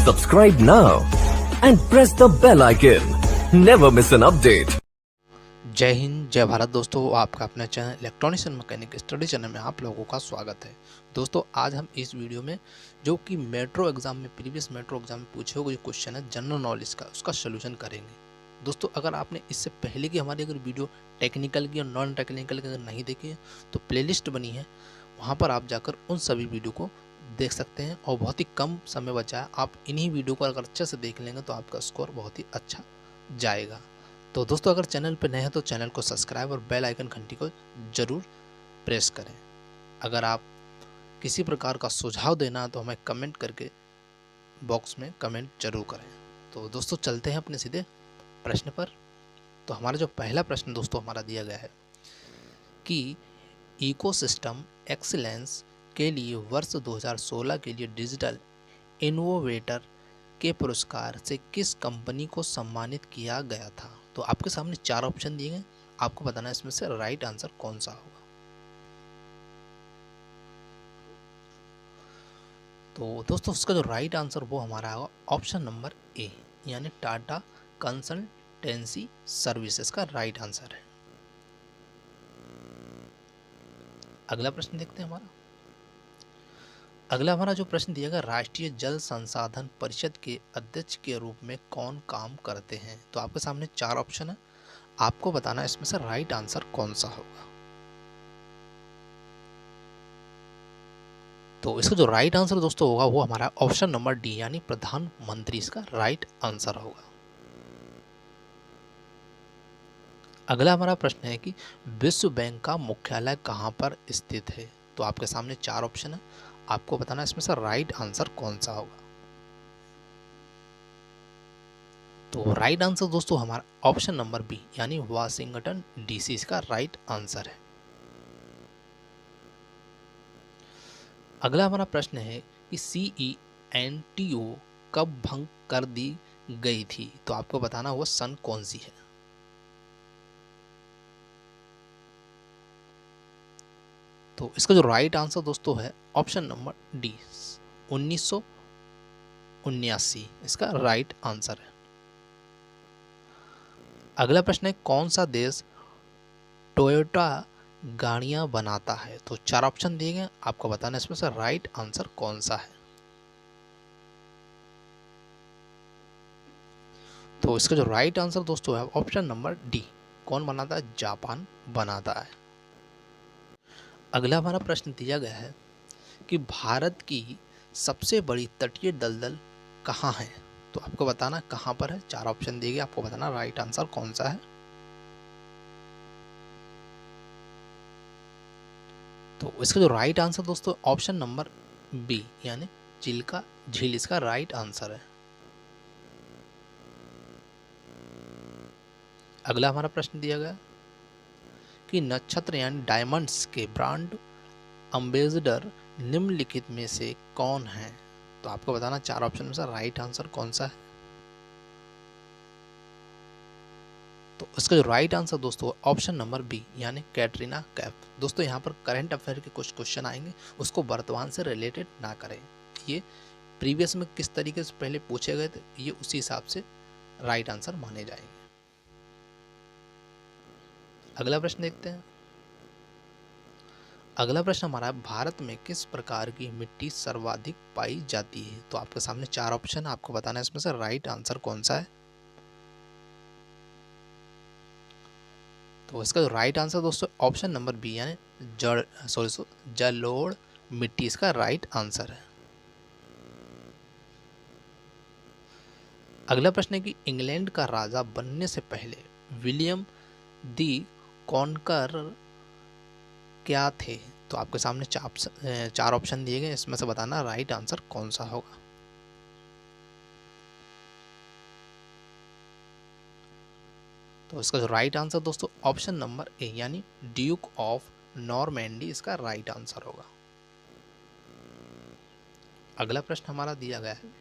Subscribe now and press the bell icon. Never miss an update. जय हिंद जय भारत दोस्तों, आपका अपना channel electronics and mechanic study channel में आप लोगों का स्वागत है। दोस्तों आज हम इस वीडियो में जो कि मेट्रो एग्जाम में प्रीवियस मेट्रो एग्जाम में पूछे हुए क्वेश्चन है जनरल नॉलेज का, उसका सोल्यूशन करेंगे। दोस्तों अगर आपने इससे पहले की हमारी अगर वीडियो टेक्निकल की और नॉन टेक्निकल की अगर नहीं देखी है तो प्लेलिस्ट बनी है, वहाँ पर आप जाकर उन सभी वीडियो को देख सकते हैं और बहुत ही कम समय बचा है। आप इन्हीं वीडियो को अगर अच्छे से देख लेंगे तो आपका स्कोर बहुत ही अच्छा जाएगा। तो दोस्तों अगर चैनल पर नए हैं तो चैनल को सब्सक्राइब और बेल आइकन घंटी को ज़रूर प्रेस करें। अगर आप किसी प्रकार का सुझाव देना है तो हमें कमेंट करके बॉक्स में कमेंट जरूर करें। तो दोस्तों चलते हैं अपने सीधे प्रश्न पर। तो हमारा जो पहला प्रश्न दोस्तों हमारा दिया गया है कि इकोसिस्टम एक्सीलेंस के लिए वर्ष 2016 के लिए डिजिटल इनोवेटर के पुरस्कार से किस कंपनी को सम्मानित किया गया था। तो आपके सामने चार ऑप्शन दिए गए, आपको बताना है इसमें से राइट आंसर कौन सा होगा। तो दोस्तों उसका जो राइट आंसर वो हमारा होगा ऑप्शन नंबर ए, यानी टाटा कंसल्टेंसी सर्विसेज का राइट आंसर है। अगला प्रश्न देखते हैं अगला हमारा जो प्रश्न दिया गया, राष्ट्रीय जल संसाधन परिषद के अध्यक्ष के रूप में कौन काम करते हैं। तो आपके सामने चार ऑप्शन है, आपको बताना है इसमें से राइट आंसर कौन सा होगा। तो इसका जो राइट आंसर दोस्तों होगा वो हमारा ऑप्शन नंबर डी, यानी प्रधानमंत्री इसका राइट आंसर होगा। अगला हमारा प्रश्न है कि विश्व बैंक का मुख्यालय कहां पर स्थित है। तो आपके सामने चार ऑप्शन है, आपको बताना है इसमें से राइट आंसर कौन सा होगा। तो राइट आंसर दोस्तों हमारा ऑप्शन नंबर बी, यानी वाशिंगटन डीसी इसका राइट आंसर है। अगला हमारा प्रश्न है कि CENTO कब भंग कर दी गई थी। तो आपको बताना वो सन कौन सी है। तो इसका जो राइट आंसर दोस्तों है ऑप्शन नंबर डी, 1979 इसका राइट आंसर है। अगला प्रश्न है कौन सा देश टोयोटा गाड़ियां बनाता है। तो चार ऑप्शन दिए गए, आपको बताना इसमें से राइट आंसर कौन सा है। तो इसका जो राइट आंसर दोस्तों है ऑप्शन नंबर डी, कौन बनाता है, जापान बनाता है। अगला हमारा प्रश्न दिया गया है कि भारत की सबसे बड़ी तटीय दलदल कहाँ है। तो आपको बताना कहाँ पर है, चार ऑप्शन दिए गए, आपको बताना राइट आंसर कौन सा है। तो इसका जो राइट आंसर दोस्तों ऑप्शन नंबर बी, यानी चिल्का झील इसका राइट आंसर है। अगला हमारा प्रश्न दिया गया कि नक्षत्र यानी डायमंड्स के ब्रांड एम्बेसडर निम्नलिखित में से कौन है। तो आपको बताना चार ऑप्शन में से राइट आंसर कौन सा है। तो इसका जो राइट आंसर दोस्तों ऑप्शन नंबर बी, यानी कैटरीना कैफ। दोस्तों यहाँ पर करंट अफेयर के कुछ क्वेश्चन आएंगे, उसको वर्तमान से रिलेटेड ना करें। ये प्रीवियस में किस तरीके से पहले पूछे गए थे, ये उसी हिसाब से राइट आंसर माने जाएंगे। अगला प्रश्न देखते हैं। अगला प्रश्न हमारा है भारत में किस प्रकार की मिट्टी सर्वाधिक पाई जाती है। तो आपके सामने चार ऑप्शन, आपको बताना है इसमें से राइट आंसर कौन सा है। तो इसका जो राइट आंसर दोस्तों ऑप्शन नंबर बी, यानी जलोढ़ मिट्टी इसका राइट आंसर है। अगला प्रश्न है कि इंग्लैंड का राजा बनने से पहले विलियम दी कॉनकर क्या थे। तो आपके सामने चार ऑप्शन दिए गए, इसमें से बताना राइट आंसर कौन सा होगा। तो इसका जो राइट आंसर दोस्तों ऑप्शन नंबर ए, यानी ड्यूक ऑफ नॉर्मैंडी इसका राइट आंसर होगा। अगला प्रश्न हमारा दिया गया है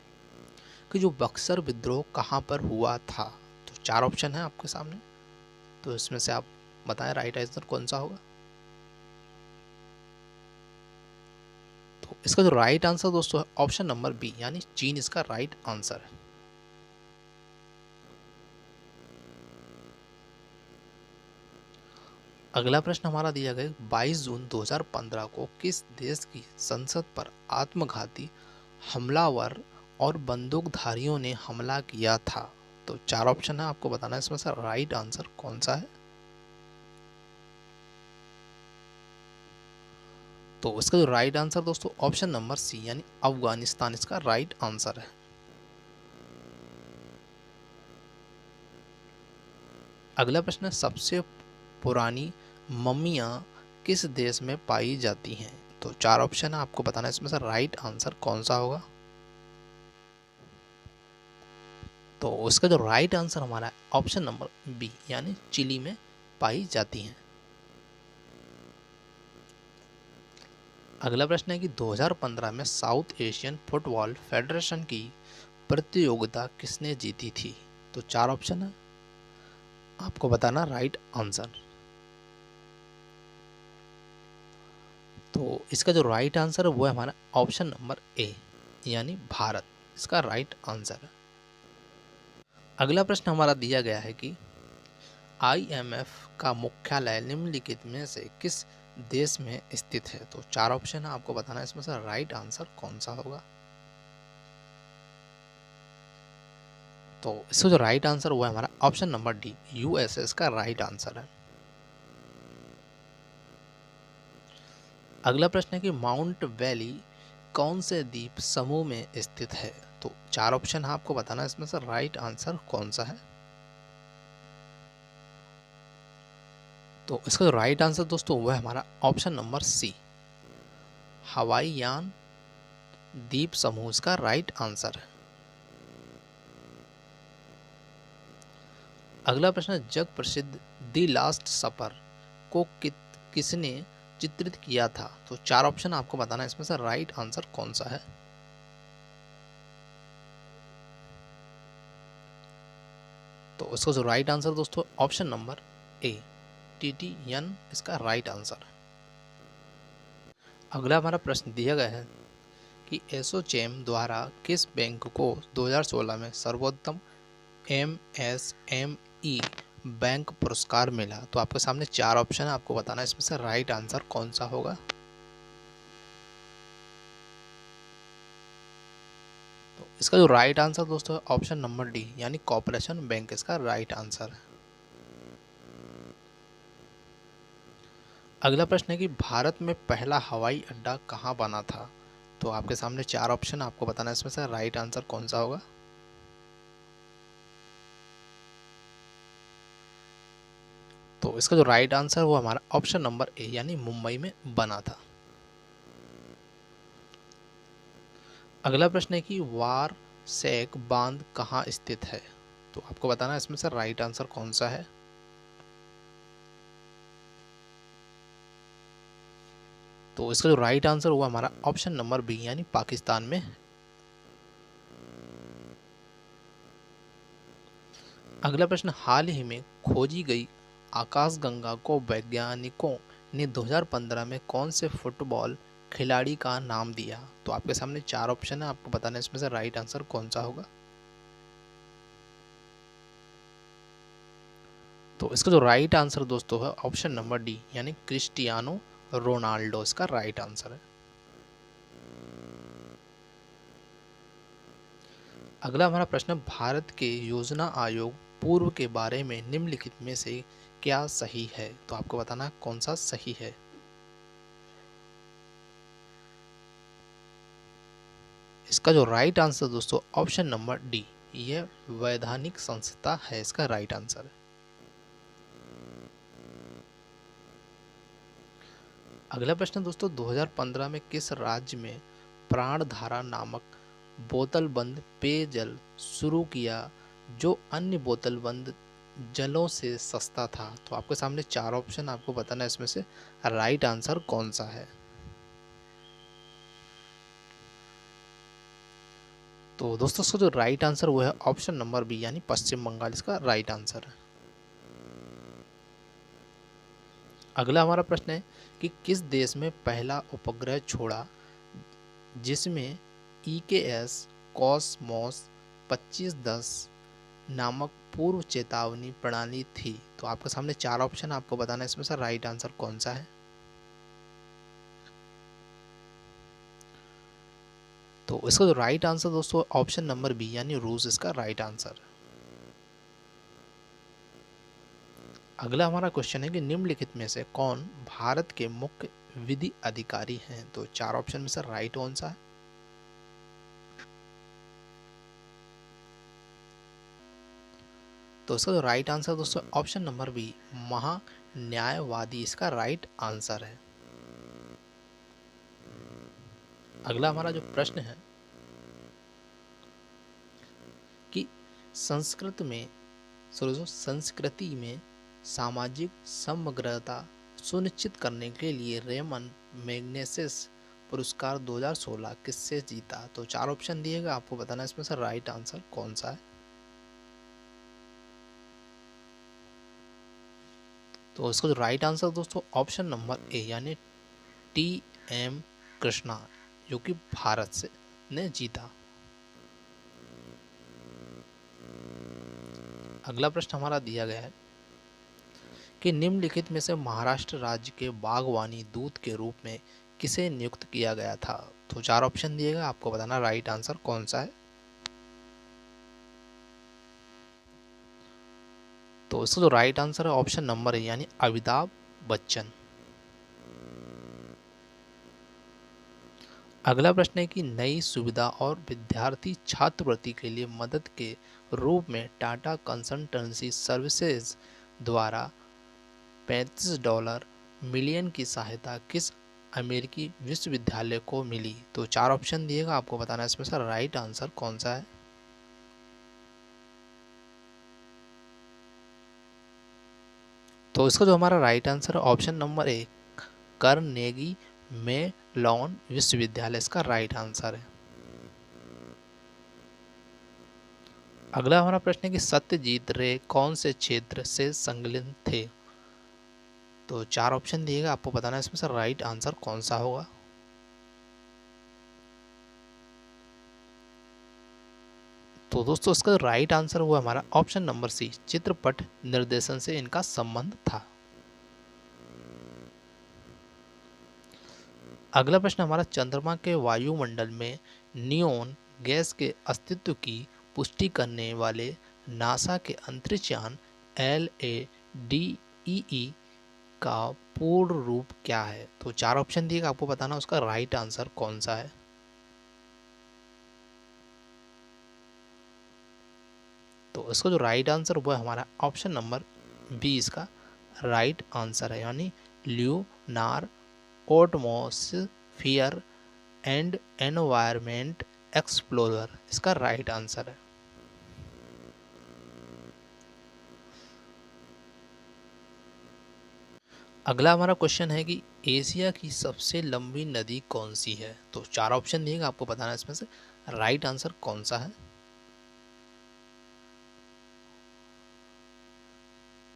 कि जो बक्सर विद्रोह कहां पर हुआ था। तो चार ऑप्शन है आपके सामने, तो इसमें से आप बताएं राइट आंसर कौन सा होगा। तो इसका जो राइट आंसर दोस्तों है ऑप्शन नंबर बी यानी चीन इसका राइट आंसर है। अगला प्रश्न हमारा दिया गया 22 जून 2015 को किस देश की संसद पर आत्मघाती हमलावर और बंदूकधारियों ने हमला किया था? तो चार ऑप्शन है, आपको बताना है इसमें से राइट आंसर कौन सा है। तो इसका जो राइट आंसर दोस्तों ऑप्शन नंबर सी यानी अफगानिस्तान इसका राइट आंसर है। अगला प्रश्न है सबसे पुरानी मम्मियाँ किस देश में पाई जाती हैं? तो चार ऑप्शन है, आपको बताना है इसमें से राइट आंसर कौन सा होगा। तो इसका जो राइट आंसर हमारा है ऑप्शन नंबर बी यानी चिली में पाई जाती हैं। अगला प्रश्न है कि 2015 में साउथ एशियन फुटबॉल फेडरेशन की प्रतियोगिता किसने जीती थी? तो चार ऑप्शन है, आपको बताना राइट आंसर। तो इसका जो राइट आंसर है वो है हमारा ऑप्शन नंबर ए यानी भारत इसका राइट आंसर है। अगला प्रश्न हमारा दिया गया है कि IMF का मुख्यालय निम्नलिखित में से किस देश में स्थित है? तो चार ऑप्शन है, आपको बताना है इसमें से राइट आंसर कौन सा होगा। तो इसका जो राइट आंसर वो है हमारा ऑप्शन नंबर डी USA का राइट आंसर है। अगला प्रश्न है कि माउंट वैली कौन से द्वीप समूह में स्थित है? तो चार ऑप्शन है, आपको बताना है इसमें से राइट आंसर कौन सा है। तो इसका जो राइट आंसर दोस्तों वो है हमारा ऑप्शन नंबर सी हवाईयान द्वीप समूह इसका राइट आंसर है। अगला प्रश्न है जग प्रसिद्ध द लास्ट सपर को किसने चित्रित किया था? तो चार ऑप्शन आपको बताना है इसमें से राइट आंसर कौन सा है। तो इसका जो राइट आंसर दोस्तों ऑप्शन नंबर ए टिटियन इसका राइट आंसर है। अगला हमारा प्रश्न दिया गया है कि एसोचैम द्वारा किस बैंक को 2016 में सर्वोत्तम MSME बैंक पुरस्कार मिला? तो आपके सामने चार ऑप्शन है, आपको बताना है इसमें से राइट आंसर कौन सा होगा। तो इसका जो राइट आंसर दोस्तों है ऑप्शन नंबर डी यानी कॉर्पोरेशन बैंक इसका राइट आंसर है। अगला प्रश्न है कि भारत में पहला हवाई अड्डा कहाँ बना था? तो आपके सामने चार ऑप्शन, आपको बताना है इसमें से राइट आंसर कौन सा होगा। तो इसका जो राइट आंसर वो हमारा ऑप्शन नंबर ए यानी मुंबई में बना था। अगला प्रश्न है कि वारसैक बांध कहाँ स्थित है? तो आपको बताना है इसमें से राइट आंसर कौन सा है। तो इसका जो राइट आंसर हुआ हमारा ऑप्शन नंबर बी यानी पाकिस्तान में। अगला प्रश्न हाल ही में खोजी गई आकाशगंगा को वैज्ञानिकों ने 2015 में कौन से फुटबॉल खिलाड़ी का नाम दिया? तो आपके सामने चार ऑप्शन है, आपको बताना है इसमें से राइट आंसर कौन सा होगा। तो इसका जो राइट आंसर दोस्तों है ऑप्शन नंबर डी यानी क्रिस्टियानो रोनाल्डो इसका राइट आंसर है। अगला हमारा प्रश्न भारत के योजना आयोग पूर्व के बारे में निम्नलिखित में से क्या सही है? तो आपको बताना है कौन सा सही है। इसका जो राइट आंसर दोस्तों ऑप्शन नंबर डी यह वैधानिक संस्था है इसका राइट आंसर है। अगला प्रश्न दोस्तों 2015 में किस राज्य में प्राणधारा नामक बोतलबंद पेयजल शुरू किया जो अन्य बोतलबंद जलों से सस्ता था? तो आपके सामने चार ऑप्शन, आपको बताना है इसमें से राइट आंसर कौन सा है। तो दोस्तों इसका जो राइट आंसर वो है ऑप्शन नंबर बी यानी पश्चिम बंगाल इसका राइट आंसर है। अगला हमारा प्रश्न है कि किस देश में पहला उपग्रह छोड़ा जिसमें EKS कॉसमॉस 2510 नामक पूर्व चेतावनी प्रणाली थी। तो आपके सामने 4 ऑप्शन, आपको बताना है इसमें से राइट आंसर कौन सा है। तो इसका जो राइट आंसर दोस्तों ऑप्शन नंबर बी यानी रूस इसका राइट आंसर। अगला हमारा क्वेश्चन है कि निम्नलिखित में से कौन भारत के मुख्य विधि अधिकारी हैं। तो 4 ऑप्शन में से राइट कौन सा है। तो इसका जो राइट आंसर दोस्तों ऑप्शन नंबर बी महान्यायवादी इसका राइट आंसर है। अगला हमारा जो प्रश्न है कि संस्कृति में सामाजिक समग्रता सुनिश्चित करने के लिए रेमन मैग्सेसे पुरस्कार 2016 किससे जीता। तो 4 ऑप्शन दिएगा, आपको बताना है इसमें से राइट आंसर कौन सा है। तो इसका जो राइट आंसर दोस्तों ऑप्शन नंबर ए यानी TM कृष्णा जो कि भारत से ने जीता। अगला प्रश्न हमारा दिया गया है कि निम्नलिखित में से महाराष्ट्र राज्य के बागवानी दूत के रूप में किसे नियुक्त किया गया था। तो 4 ऑप्शन दिएगा, आपको बताना राइट आंसर कौन सा है। तो इसका जो राइट आंसर है ऑप्शन नंबर ए यानी अमिताभ बच्चन। अगला प्रश्न है कि नई सुविधा और विद्यार्थी छात्रवृत्ति के लिए मदद के रूप में टाटा कंसल्टेंसी सर्विसेज द्वारा $35 मिलियन की सहायता किस अमेरिकी विश्वविद्यालय को मिली। तो 4 ऑप्शन दिएगा, आपको बताना है इसमें से राइट आंसर कौन सा है। तो इसका जो हमारा राइट आंसर है ऑप्शन नंबर ए कार्नेगी मेलॉन विश्वविद्यालय इसका राइट आंसर है। अगला हमारा प्रश्न है कि सत्यजीत रे कौन से क्षेत्र से संलग्न थे। तो 4 ऑप्शन दिएगा, आपको बताना है इसमें से राइट आंसर कौन सा होगा। तो दोस्तों इसका राइट आंसर हुआ हमारा ऑप्शन नंबर सी चित्रपट निर्देशन से इनका संबंध था। अगला प्रश्न हमारा चंद्रमा के वायुमंडल में नियोन गैस के अस्तित्व की पुष्टि करने वाले नासा के अंतरिक्ष यान LADEE का पूर्ण रूप क्या है। तो 4 ऑप्शन दिएगा, आपको बताना उसका राइट आंसर कौन सा है। तो इसका जो राइट आंसर हुआ हमारा ऑप्शन नंबर बी इसका राइट आंसर है यानी ल्यूनार एटमॉस्फेयर एंड एनवायरनमेंट एक्सप्लोरर इसका राइट आंसर है। अगला हमारा क्वेश्चन है कि एशिया की सबसे लंबी नदी कौन सी है। तो 4 ऑप्शन दिएगा, आपको बताना है इसमें से राइट आंसर कौन सा है।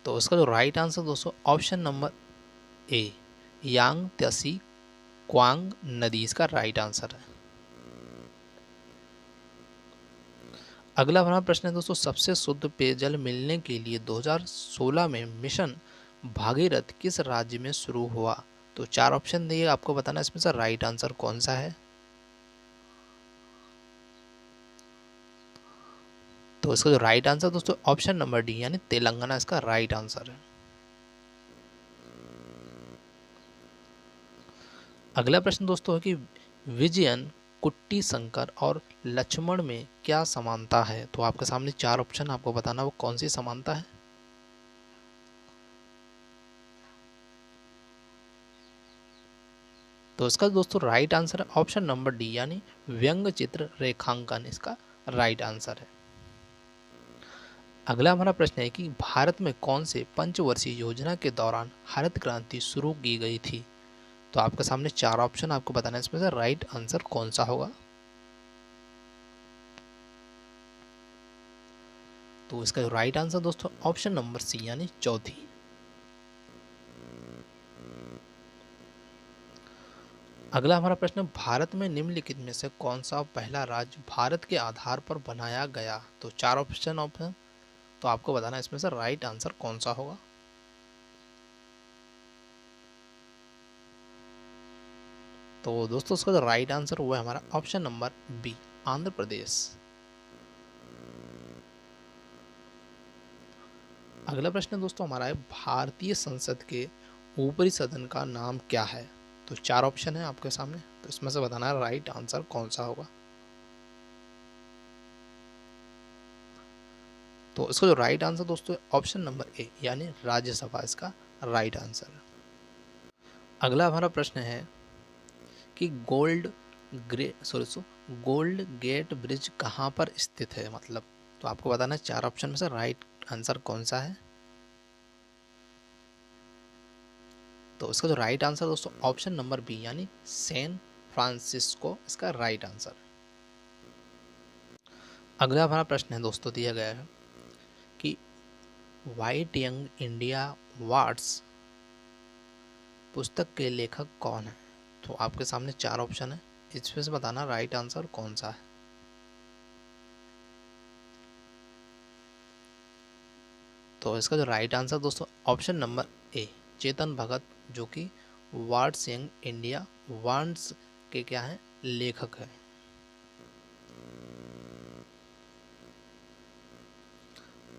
तो इसका जो राइट आंसर दोस्तों ऑप्शन नंबर ए यांगत्से क्वांग नदी इसका राइट आंसर है। अगला हमारा प्रश्न है दोस्तों सबसे शुद्ध पेयजल मिलने के लिए 2016 में मिशन भागीरथ किस राज्य में शुरू हुआ। तो 4 ऑप्शन दिए, आपको बताना इसमें से राइट आंसर कौन सा है। तो इसका जो राइट आंसर दोस्तों ऑप्शन नंबर डी यानी तेलंगाना इसका राइट आंसर है। अगला प्रश्न दोस्तों है कि विजयन कुट्टी शंकर और लक्ष्मण में क्या समानता है। तो आपके सामने 4 ऑप्शन, आपको बताना वो कौन सी समानता है। तो इसका दोस्तों राइट आंसर है ऑप्शन नंबर डी यानी व्यंग चित्र रेखांकन इसका राइट आंसर है। अगला हमारा प्रश्न है कि भारत में कौन से पंचवर्षीय योजना के दौरान हरित क्रांति शुरू की गई थी। तो आपके सामने 4 ऑप्शन, आपको बताना है इसमें से राइट आंसर कौन सा होगा। तो इसका जो राइट आंसर दोस्तों ऑप्शन नंबर सी यानी चौथी। अगला हमारा प्रश्न, भारत में निम्नलिखित में से कौन सा पहला राज्य भारत के आधार पर बनाया गया? तो चार ऑप्शन तो आपको बताना है इसमें से राइट आंसर कौन सा होगा। तो दोस्तों इसका जो राइट आंसर हुआ है हमारा option number B, Andhra Pradesh. अगला प्रश्न दोस्तों हमारा है, भारतीय संसद के ऊपरी सदन का नाम क्या है? तो चार ऑप्शन है आपके सामने, तो इसमें से बताना है राइट आंसर कौन सा होगा। तो इसका जो राइट आंसर दोस्तों ऑप्शन नंबर ए, यानी राज्यसभा इसका राइट आंसर है। अगला हमारा प्रश्न है कि गोल्ड गेट ब्रिज कहाँ पर स्थित है, मतलब तो आपको बताना है चार ऑप्शन में से राइट आंसर कौन सा है। तो इसका जो राइट आंसर दोस्तों ऑप्शन नंबर बी, यानी सैन फ्रांसिस्को इसका राइट आंसर। अगला हमारा प्रश्न है दोस्तों दिया गया है कि वाइट यंग इंडिया वार्ड्स पुस्तक के लेखक कौन है? तो आपके सामने चार ऑप्शन है, इसमें से बताना राइट आंसर कौन सा है। तो इसका जो राइट आंसर दोस्तों ऑप्शन नंबर ए, चेतन भगत, जो कि वार्ड्स यंग इंडिया वार्ड्स के क्या है, लेखक है।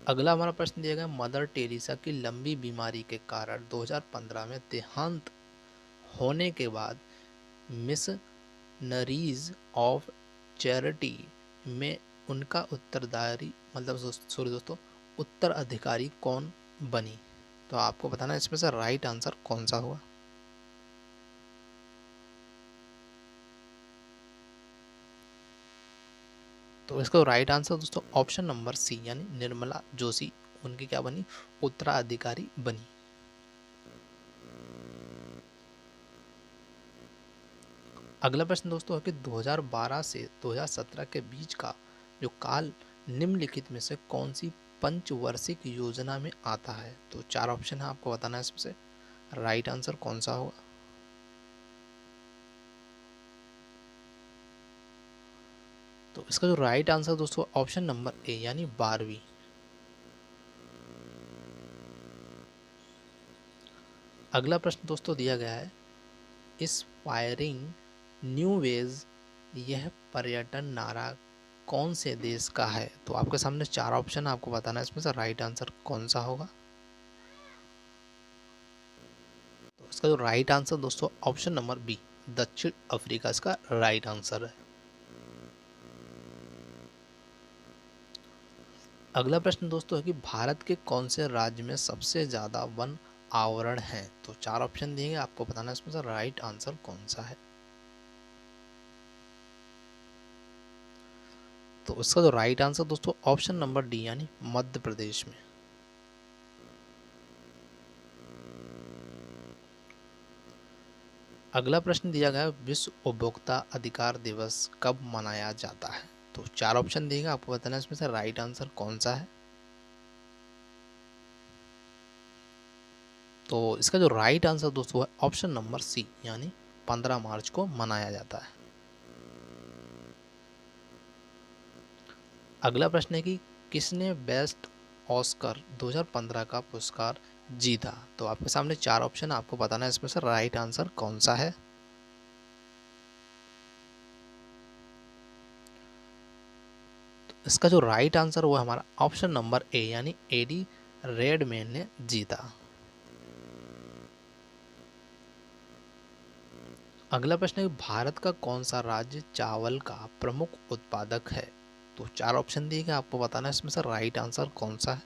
अगला हमारा प्रश्न दिया गया, मदर टेरेसा की लंबी बीमारी के कारण 2015 में देहांत होने के बाद मिशनरीज ऑफ चैरिटी में उनका उत्तरदारी उत्तराधिकारी कौन बनी? तो आपको बताना है इसमें से राइट आंसर कौन सा हुआ। तो इसका राइट आंसर दोस्तों ऑप्शन नंबर सी, यानी निर्मला जोशी उनकी क्या बनी, उत्तराधिकारी बनी। अगला प्रश्न दोस्तों है कि 2012 से 2017 के बीच का जो काल निम्नलिखित में से कौन सी पंचवार्षिक योजना में आता है? तो चार ऑप्शन है, आपको बताना है इसमें से राइट आंसर कौन सा होगा। तो इसका जो राइट आंसर दोस्तों ऑप्शन नंबर ए, यानी 12वीं। अगला प्रश्न दोस्तों दिया गया है, इंस्पायरिंग न्यू वेज, यह पर्यटन नारा कौन से देश का है? तो आपके सामने चार ऑप्शन है, आपको बताना है इसमें से राइट आंसर कौन सा होगा। तो इसका जो राइट आंसर दोस्तों ऑप्शन नंबर बी, दक्षिण अफ्रीका इसका राइट आंसर है। अगला प्रश्न दोस्तों है कि भारत के कौन से राज्य में सबसे ज्यादा वन आवरण है? तो चार ऑप्शन दिए गए, आपको बताना है इसमें से राइट आंसर कौन सा है। तो इसका जो राइट आंसर दोस्तों ऑप्शन नंबर डी, यानी मध्य प्रदेश में। अगला प्रश्न दिया गया, विश्व उपभोक्ता अधिकार दिवस कब मनाया जाता है? तो चार ऑप्शन दिए गए, आपको बताना है इसमें से राइट आंसर कौन सा है। तो इसका जो राइट आंसर दोस्तों है ऑप्शन नंबर सी, यानी 15 मार्च को मनाया जाता है। अगला प्रश्न है कि किसने बेस्ट ऑस्कर 2015 का पुरस्कार जीता? तो आपके सामने चार ऑप्शन, आपको बताना है इसमें से राइट आंसर कौन सा है। तो इसका जो राइट आंसर हुआ हमारा ऑप्शन नंबर ए, यानी एडी रेडमैन ने जीता। अगला प्रश्न है, भारत का कौन सा राज्य चावल का प्रमुख उत्पादक है? तो चार ऑप्शन दिए गए, आपको बताना है इसमें से राइट आंसर कौन सा है।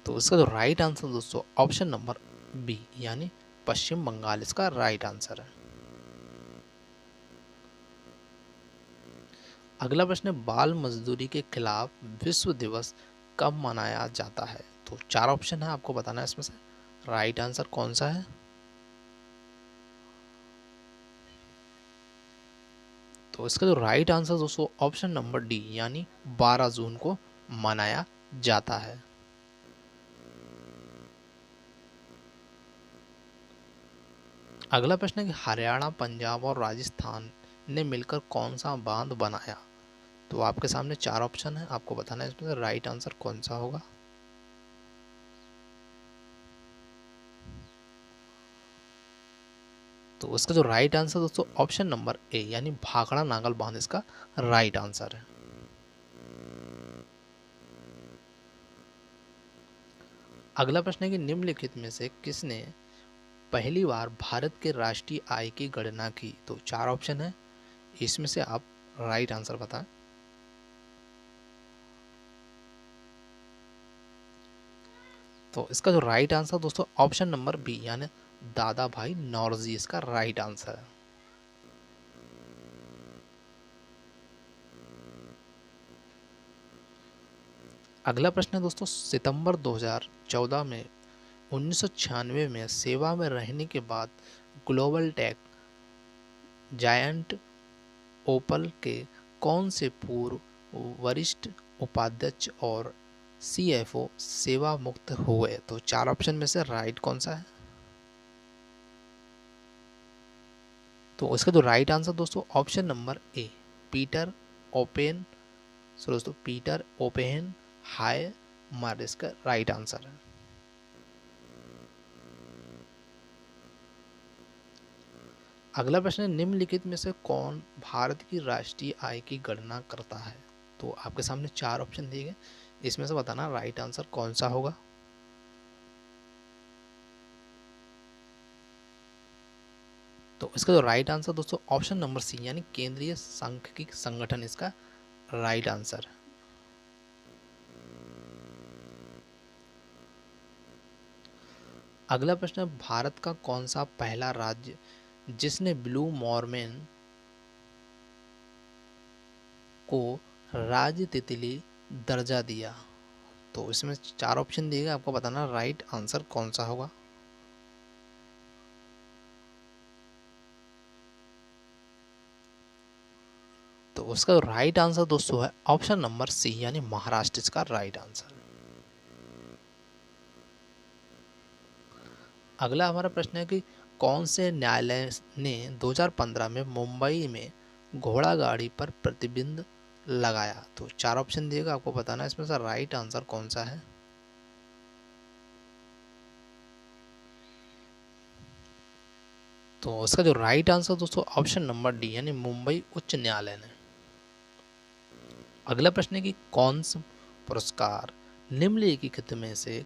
तो इसका जो राइट आंसर दोस्तों ऑप्शन नंबर बी, यानी पश्चिम बंगाल इसका राइट आंसर है। अगला प्रश्न है, बाल मजदूरी के खिलाफ विश्व दिवस कब मनाया जाता है? तो चार ऑप्शन है, आपको बताना है इसमें से राइट आंसर कौन सा है। तो इसका जो राइट आंसर दोस्तों ऑप्शन नंबर डी, यानी 12 जून को मनाया जाता है। अगला प्रश्न है कि हरियाणा, पंजाब और राजस्थान ने मिलकर कौन सा बांध बनाया? तो आपके सामने 4 ऑप्शन है, आपको बताना है इसमें से राइट आंसर कौन सा होगा। तो इसका जो राइट आंसर दोस्तों ऑप्शन नंबर ए यानी भाखड़ा नागल बांध इसका राइट आंसर है। अगला प्रश्न है कि निम्नलिखित में से किसने पहली बार भारत के राष्ट्रीय आय की गणना की? तो 4 ऑप्शन है, इसमें से आप राइट आंसर बताएं। तो इसका जो राइट आंसर दोस्तों ऑप्शन नंबर बी यानी दादा भाई नौरोजी इसका राइट आंसर है। अगला प्रश्न है दोस्तों, सितंबर 2014 में 1996 में सेवा में रहने के बाद ग्लोबल टेक जायंट ओपल के कौन से पूर्व वरिष्ठ उपाध्यक्ष और सीएफओ सेवा मुक्त हुए? तो 4 ऑप्शन में से राइट कौन सा है? तो इसका जो राइट आंसर दोस्तों ऑप्शन नंबर ए पीटर ओपेन दोस्तों पीटर ओपेन हाय मार इसका राइट आंसर है। अगला प्रश्न है, निम्नलिखित में से कौन भारत की राष्ट्रीय आय की गणना करता है? तो आपके सामने 4 ऑप्शन दिए गए, इसमें से बताना राइट आंसर कौन सा होगा। तो इसका जो राइट आंसर दोस्तों ऑप्शन नंबर सी यानी केंद्रीय सांख्यिकी संगठन इसका राइट आंसर है। अगला प्रश्न है, भारत का कौन सा पहला राज्य जिसने ब्लू मॉर्मेन को राज्य तितली दर्जा दिया? तो इसमें 4 ऑप्शन दिए गए, आपको बताना राइट आंसर कौन सा होगा। तो उसका राइट आंसर दोस्तों है ऑप्शन नंबर सी यानी महाराष्ट्र इसका राइट आंसर। अगला हमारा प्रश्न है कि कौन से न्यायालय ने 2015 में मुंबई में घोड़ा गाड़ी पर प्रतिबंध लगाया? तो 4 ऑप्शन दिएगा, आपको बताना है इसमें से राइट आंसर कौन सा है। तो उसका जो राइट आंसर दोस्तों ऑप्शन नंबर डी यानी मुंबई उच्च न्यायालय ने। अगला प्रश्न है कि कौन सा पुरस्कार निम्नलिखित में से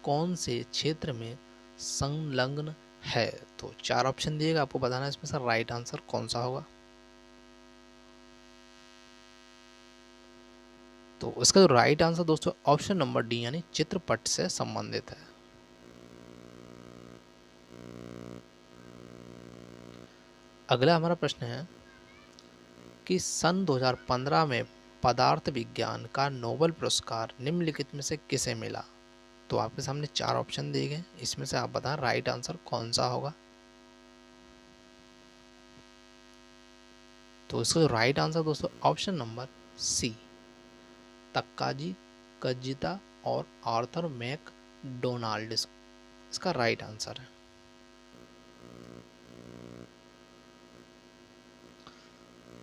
कौन से क्षेत्र में संलग्न है? तो 4 ऑप्शन दिएगा, आपको बताना है इसमें से राइट आंसर कौन सा होगा। तो इसका जो राइट आंसर दोस्तों ऑप्शन नंबर डी यानी चित्रपट से संबंधित है। अगला हमारा प्रश्न है कि सन 2015 में पदार्थ विज्ञान का नोबेल पुरस्कार निम्नलिखित में से किसे मिला? तो आपके सामने 4 ऑप्शन दिए गए, इसमें से आप बताएं राइट आंसर कौन सा होगा। तो इसका जो राइट आंसर दोस्तों ऑप्शन नंबर सी तक्काजी कजिता और आर्थर मैक डोनाल्ड इसका राइट आंसर है।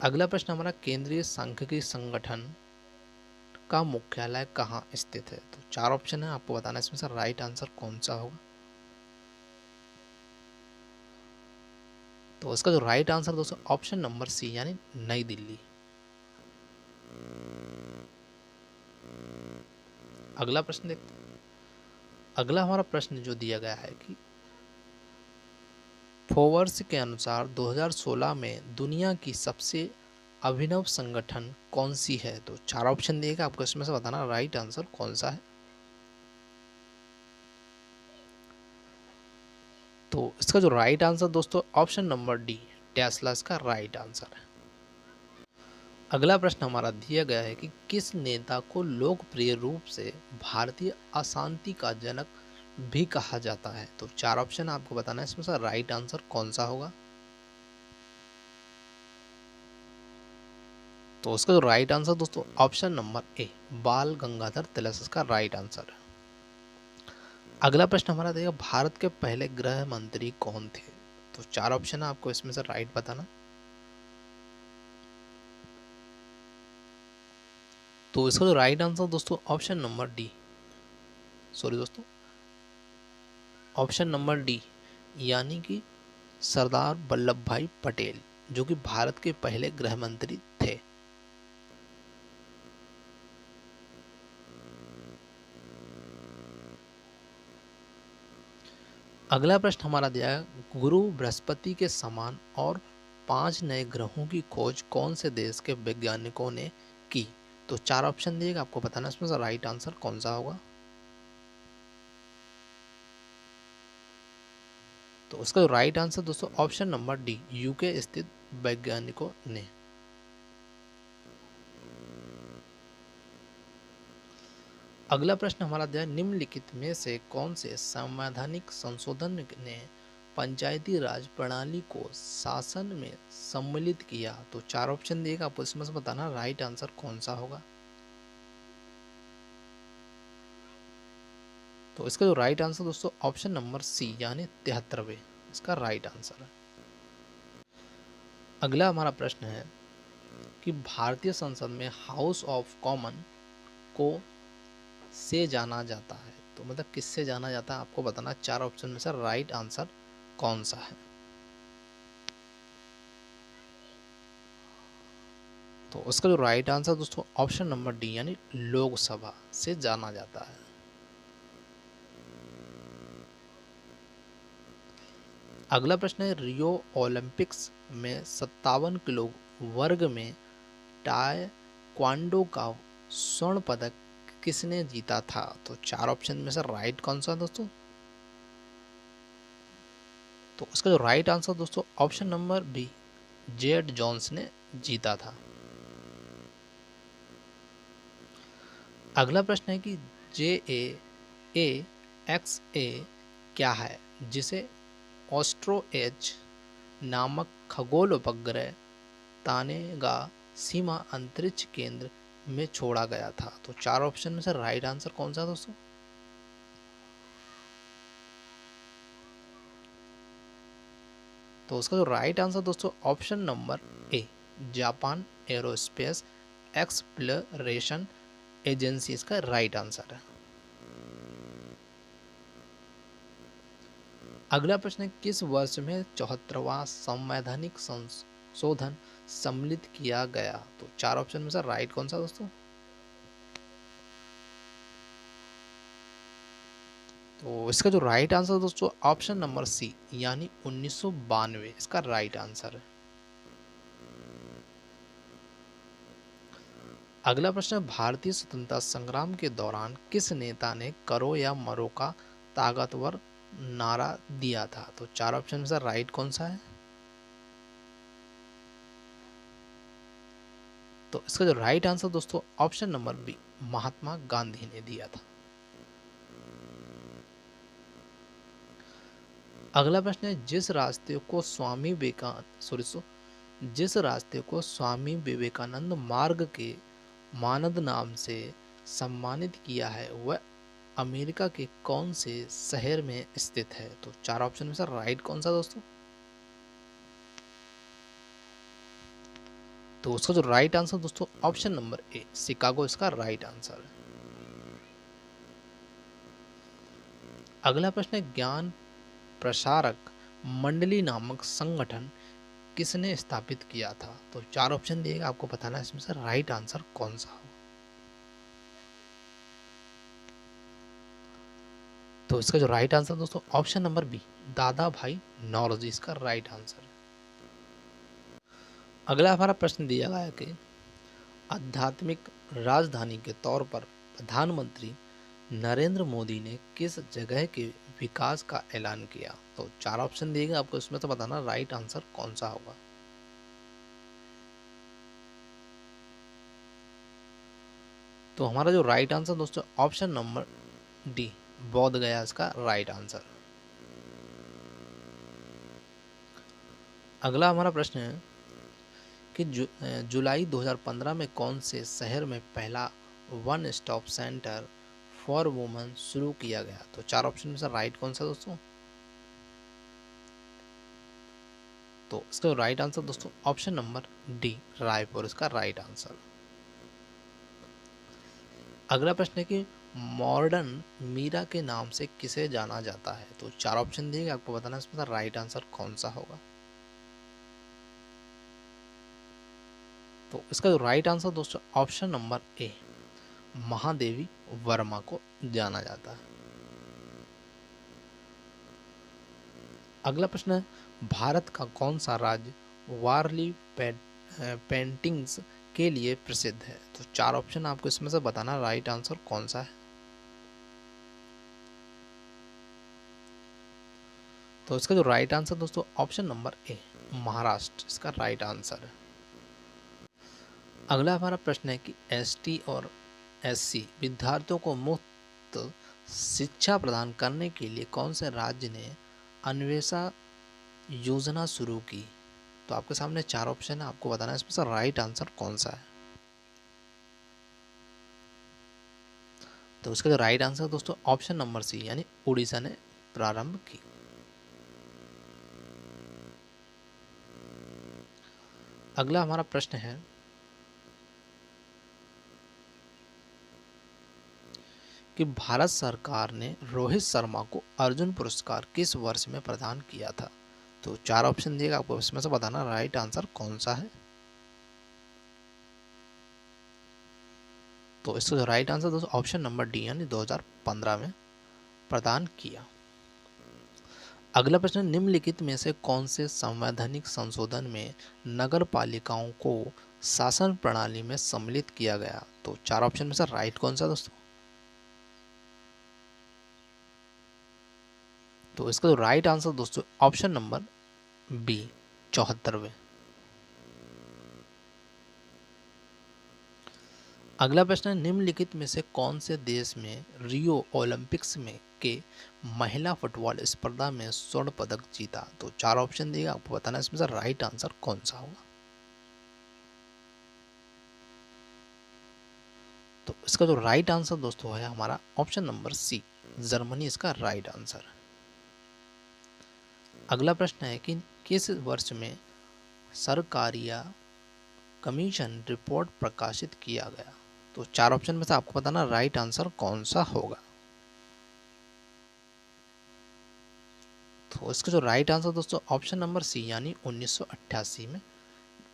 अगला प्रश्न हमारा, केंद्रीय सांख्यिकी संगठन का मुख्यालय कहाँ स्थित है? तो 4 ऑप्शन है, आपको बताना है इसमें से राइट आंसर कौन सा होगा। तो इसका जो राइट आंसर दोस्तों ऑप्शन नंबर सी यानी नई दिल्ली। अगला प्रश्न देखते हैं। अगला हमारा प्रश्न जो दिया गया है कि फोर्ब्स के अनुसार 2016 में दुनिया की सबसे अभिनव संगठन कौन सी है? तो 4 ऑप्शन दिएगा, आपको इसमें से बताना राइट आंसर कौन सा है। तो इसका जो राइट आंसर दोस्तों ऑप्शन नंबर डी टेस्ला इसका राइट आंसर है। अगला प्रश्न हमारा दिया गया है कि किस नेता को लोकप्रिय रूप से भारतीय अशांति का जनक भी कहा जाता है? तो 4 ऑप्शन आपको बताना है इसमें से राइट आंसर कौन सा होगा। तो उसका जो राइट आंसर दोस्तों ऑप्शन नंबर ए बाल गंगाधर तिलक इसका राइट आंसर है। अगला प्रश्न हमारा देगा भारत के पहले गृह मंत्री कौन थे? तो 4 ऑप्शन है, आपको इसमें से राइट बताना। तो इसका जो राइट आंसर दोस्तों ऑप्शन नंबर डी, सॉरी दोस्तों, ऑप्शन नंबर डी यानी कि सरदार वल्लभ भाई पटेल, जो कि भारत के पहले गृह मंत्री थे। अगला प्रश्न हमारा दिया है, गुरु बृहस्पति के समान और 5 नए ग्रहों की खोज कौन से देश के वैज्ञानिकों ने की? तो 4 ऑप्शन दिएगा, आपको बताना इसमें से राइट आंसर कौन सा होगा। तो उसका जो राइट आंसर दोस्तों ऑप्शन नंबर डी, यूके स्थित वैज्ञानिकों ने। अगला प्रश्न हमारा दिया है, निम्नलिखित में से कौन से संवैधानिक संशोधन ने पंचायती राज प्रणाली को शासन में सम्मिलित किया? तो 4 ऑप्शन दिएगा, आपको इसमें से बताना राइट आंसर कौन सा होगा। तो इसका जो राइट आंसर दोस्तों ऑप्शन नंबर सी यानी 73वें इसका राइट आंसर है। अगला हमारा प्रश्न है कि भारतीय संसद में हाउस ऑफ कॉमन को से जाना जाता है, तो मतलब किससे जाना जाता है, आपको बताना 4 ऑप्शन में से राइट आंसर कौन सा है। तो उसका जो राइट आंसर दोस्तों ऑप्शन नंबर डी यानी लोकसभा से जाना जाता है। अगला प्रश्न है, रियो ओलंपिक्स में 57 किलो वर्ग में ताइक्वांडो का स्वर्ण पदक किसने जीता था? तो 4 ऑप्शन में से राइट कौन सा दोस्तों? तो इसका जो राइट आंसर दोस्तों option number B, Z Johns ने जीता था। अगला प्रश्न है कि JAXA क्या है, जिसे ऑस्ट्रो एच नामक खगोल उपग्रह तानेगा सीमा अंतरिक्ष केंद्र में छोड़ा गया था? तो 4 ऑप्शन में से राइट आंसर कौन सा दोस्तों? तो उसका जो राइट आंसर दोस्तों ऑप्शन नंबर ए, जापान एरोस्पेस एक्सप्लोरेशन एजेंसी इसका राइट आंसर है। अगला प्रश्न है, किस वर्ष में 74वां संवैधानिक संशोधन सम्मिलित किया गया? तो 4 ऑप्शन में से राइट कौन सा दोस्तों? तो इसका जो राइट आंसर दोस्तों ऑप्शन नंबर सी यानी 1992 इसका राइट आंसर है। अगला प्रश्न है, भारतीय स्वतंत्रता संग्राम के दौरान किस नेता ने करो या मरो का ताकतवर नारा दिया था? तो 4 ऑप्शन में से राइट कौन सा है? तो इसका जो राइट आंसर दोस्तों option number B, Mahatma Gandhi ने दिया था। अगला प्रश्न है, जिस रास्ते को स्वामी विवेकानंद मार्ग के मानद नाम से सम्मानित किया है वह अमेरिका के कौन से शहर में स्थित है? तो 4 ऑप्शन में से राइट कौन सा दोस्तों? तो उसका जो राइट आंसर दोस्तों ऑप्शन नंबर ए, शिकागो इसका राइट आंसर है। अगला प्रश्न है, ज्ञान प्रसारक मंडली नामक संगठन किसने स्थापित किया था? तो 4 ऑप्शन दिएगा, आपको बताना इसमें से राइट आंसर कौन सा हो। तो इसका जो राइट आंसर दोस्तों ऑप्शन नंबर बी, दादा भाई नौरोजी इसका राइट आंसर है। अगला हमारा प्रश्न दिया गया है कि आध्यात्मिक राजधानी के तौर पर प्रधानमंत्री नरेंद्र मोदी ने किस जगह के विकास का ऐलान किया? तो 4 ऑप्शन दिएगा, आपको इसमें तो बताना राइट आंसर कौन सा होगा। तो हमारा जो राइट आंसर दोस्तों ऑप्शन नंबर डी, बोध गया इसका राइट आंसर। अगला हमारा प्रश्न है कि जुलाई 2015 में कौन से शहर में पहला one stop centre for women शुरू किया गया? तो 4 ऑप्शन में से राइट कौन सा दोस्तों? तो इसका राइट आंसर दोस्तों ऑप्शन नंबर डी रायपुर इसका राइट आंसर। अगला प्रश्न है कि मॉडर्न मीरा के नाम से किसे जाना जाता है। तो 4 ऑप्शन दिए गए, आपको बताना है इसमें राइट आंसर कौन सा होगा। तो इसका जो राइट आंसर दोस्तों ऑप्शन नंबर ए महादेवी वर्मा को जाना जाता है। अगला प्रश्न है भारत का कौन सा राज्य वारली पेंटिंग्स के लिए प्रसिद्ध है। तो 4 ऑप्शन आपको इसमें से बताना राइट आंसर कौन सा है। तो इसका जो राइट आंसर दोस्तों ऑप्शन नंबर ए महाराष्ट्र इसका राइट आंसर है। अगला हमारा प्रश्न है कि एसटी और एससी विद्यार्थियों को मुफ्त शिक्षा प्रदान करने के लिए कौन से राज्य ने अन्वेषा योजना शुरू की। तो आपके सामने 4 ऑप्शन है, आपको बताना है इसमें से राइट आंसर कौन सा है। तो इसका जो राइट आंसर दोस्तों ऑप्शन नंबर सी यानी उड़ीसा ने प्रारंभ की। अगला हमारा प्रश्न है कि भारत सरकार ने रोहित शर्मा को अर्जुन पुरस्कार किस वर्ष में प्रदान किया था। तो 4 ऑप्शन दिएगा, आपको इसमें से बताना राइट आंसर कौन सा है। तो इसका जो राइट आंसर दोस्तों ऑप्शन नंबर डी यानी 2015 में प्रदान किया। अगला प्रश्न निम्नलिखित में से कौन से संवैधानिक संशोधन में नगर पालिकाओं को शासन प्रणाली में सम्मिलित किया गया। तो 4 ऑप्शन में से राइट कौन सा दोस्तों। तो इसका जो राइट आंसर दोस्तों ऑप्शन नंबर बी 74वें। अगला प्रश्न है निम्नलिखित में से कौन से देश में रियो ओलंपिक्स में के महिला फुटबॉल स्पर्धा में स्वर्ण पदक जीता। तो 4 ऑप्शन दिएगा, आपको बताना है इसमें से राइट आंसर कौन सा होगा। तो इसका जो राइट आंसर दोस्तों है हमारा ऑप्शन नंबर सी जर्मनी इसका राइट आंसर। अगला प्रश्न है कि किस वर्ष में सरकारिया कमीशन रिपोर्ट प्रकाशित किया गया। तो 4 ऑप्शन में से आपको बताना राइट आंसर कौन सा होगा। तो इसका जो राइट आंसर दोस्तों ऑप्शन नंबर सी यानी 1988 में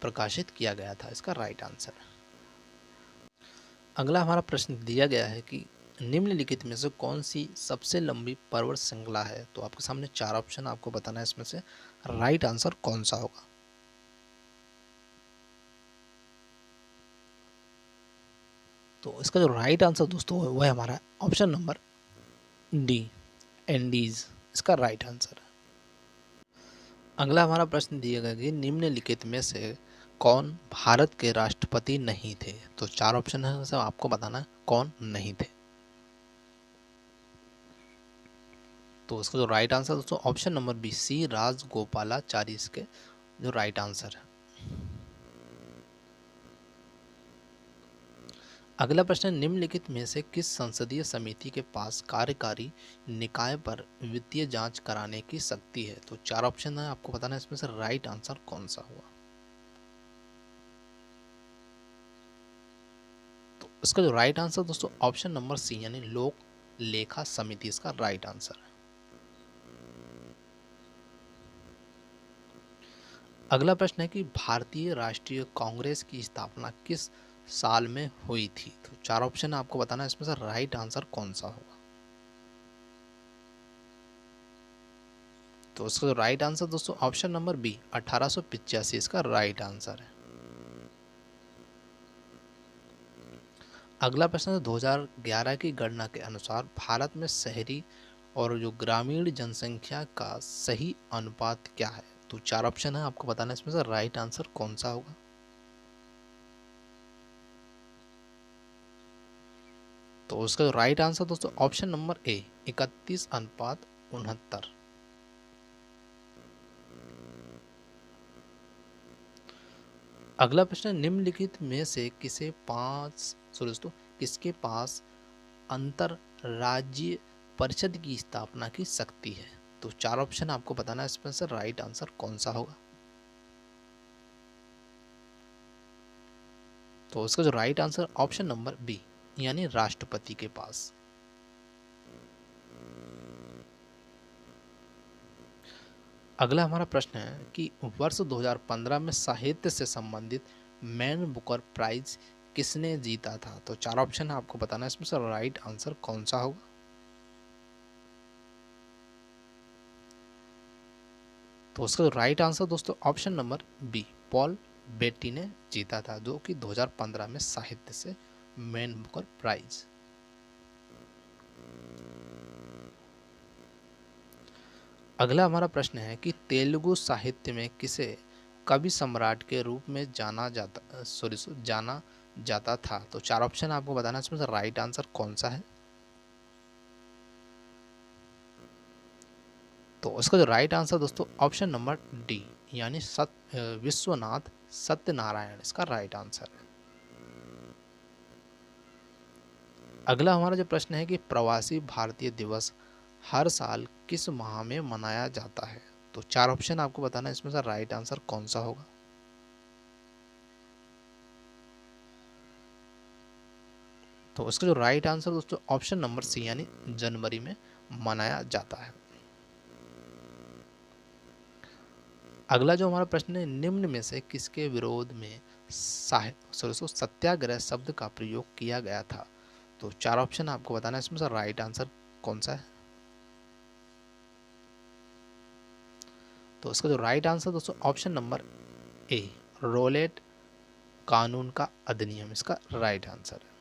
प्रकाशित किया गया था इसका राइट आंसर। अगला हमारा प्रश्न दिया गया है कि निम्नलिखित में से कौन सी सबसे लंबी पर्वत श्रृंखला है। तो आपके सामने 4 ऑप्शन, आपको बताना है इसमें से राइट आंसर कौन सा होगा। तो इसका जो राइट आंसर दोस्तों है वह हमारा ऑप्शन नंबर डी एंडीज इसका राइट आंसर है। अगला हमारा प्रश्न दिया गया कि निम्नलिखित में से कौन भारत के राष्ट्रपति नहीं थे। तो 4 ऑप्शन है, सब आपको बताना है कौन नहीं थे। तो इसका जो राइट आंसर दोस्तों option number B C Rajagopalachari इसके जो राइट आंसर है। अगला प्रश्न निम्नलिखित में से किस संसदीय समिति के पास कार्यकारी निकाय पर वित्तीय जांच कराने की शक्ति है। तो 4 ऑप्शन है, आपको बताना है इसमें से राइट आंसर कौन सा हुआ। तो इसका जो राइट आंसर दोस्तों ऑप्शन नंबर सी यानी लोक लेखा समिति इसका राइट आंसर है। अगला प्रश्न है कि भारतीय राष्ट्रीय कांग्रेस की स्थापना किस साल में हुई थी। तो 4 ऑप्शन आपको बताना है इसमें से राइट आंसर कौन सा होगा। तो इसका जो राइट आंसर दोस्तों ऑप्शन नंबर बी 1885 इसका राइट आंसर है। अगला प्रश्न है 2011 की गणना के अनुसार भारत में शहरी और जो ग्रामीण जनसंख्या का सही अनुपात क्या है। तो 4 ऑप्शन है, आपको बताना है इसमें से राइट आंसर कौन सा होगा। तो उसका राइट आंसर दोस्तों ऑप्शन नंबर ए 31:69। अगला प्रश्न निम्नलिखित में से किसके पास अंतर राज्य परिषद की स्थापना की शक्ति है। तो 4 ऑप्शन आपको बताना है इसमें से राइट आंसर कौन सा होगा। तो इसका जो right answer option number B यानी राष्ट्रपति के पास। अगला हमारा प्रश्न है कि वर्ष 2015 में साहित्य से संबंधित मैन बुकर प्राइज किसने जीता था? तो चार ऑप्शन है, आपको बताना है इसमें से राइट आंसर कौन सा होगा। तो उसका राइट आंसर दोस्तों ऑप्शन नंबर बी पॉल बेटी ने जीता था, जो कि 2015 में साहित्य से मैन बुकर प्राइज। अगला हमारा प्रश्न है कि तेलुगु साहित्य में किसे कवि सम्राट के रूप में जाना जाता था? तो चार ऑप्शन आपको बताना है इसमें से राइट आंसर कौन सा है। तो उसका जो राइट आंसर दोस्तों ऑप्शन नंबर डी यानी विश्वनाथ सत्यनारायण इसका राइट आंसर है। अगला हमारा जो प्रश्न है कि प्रवासी भारतीय दिवस हर साल किस माह में मनाया जाता है? तो चार ऑप्शन आपको बताना है इसमें से राइट आंसर कौन सा होगा। तो इसका जो राइट आंसर दोस्तों ऑप्शन नंबर सी यानी जनवरी में मनाया जाता है। अगला जो हमारा प्रश्न है, निम्न में से किसके विरोध में सत्याग्रह शब्द का प्रयोग किया गया था? तो चार ऑप्शन आपको बताना है इसमें से राइट आंसर कौन सा है। तो इसका जो राइट आंसर दोस्तों ऑप्शन नंबर ए रोलेट कानून का अधिनियम इसका राइट आंसर है।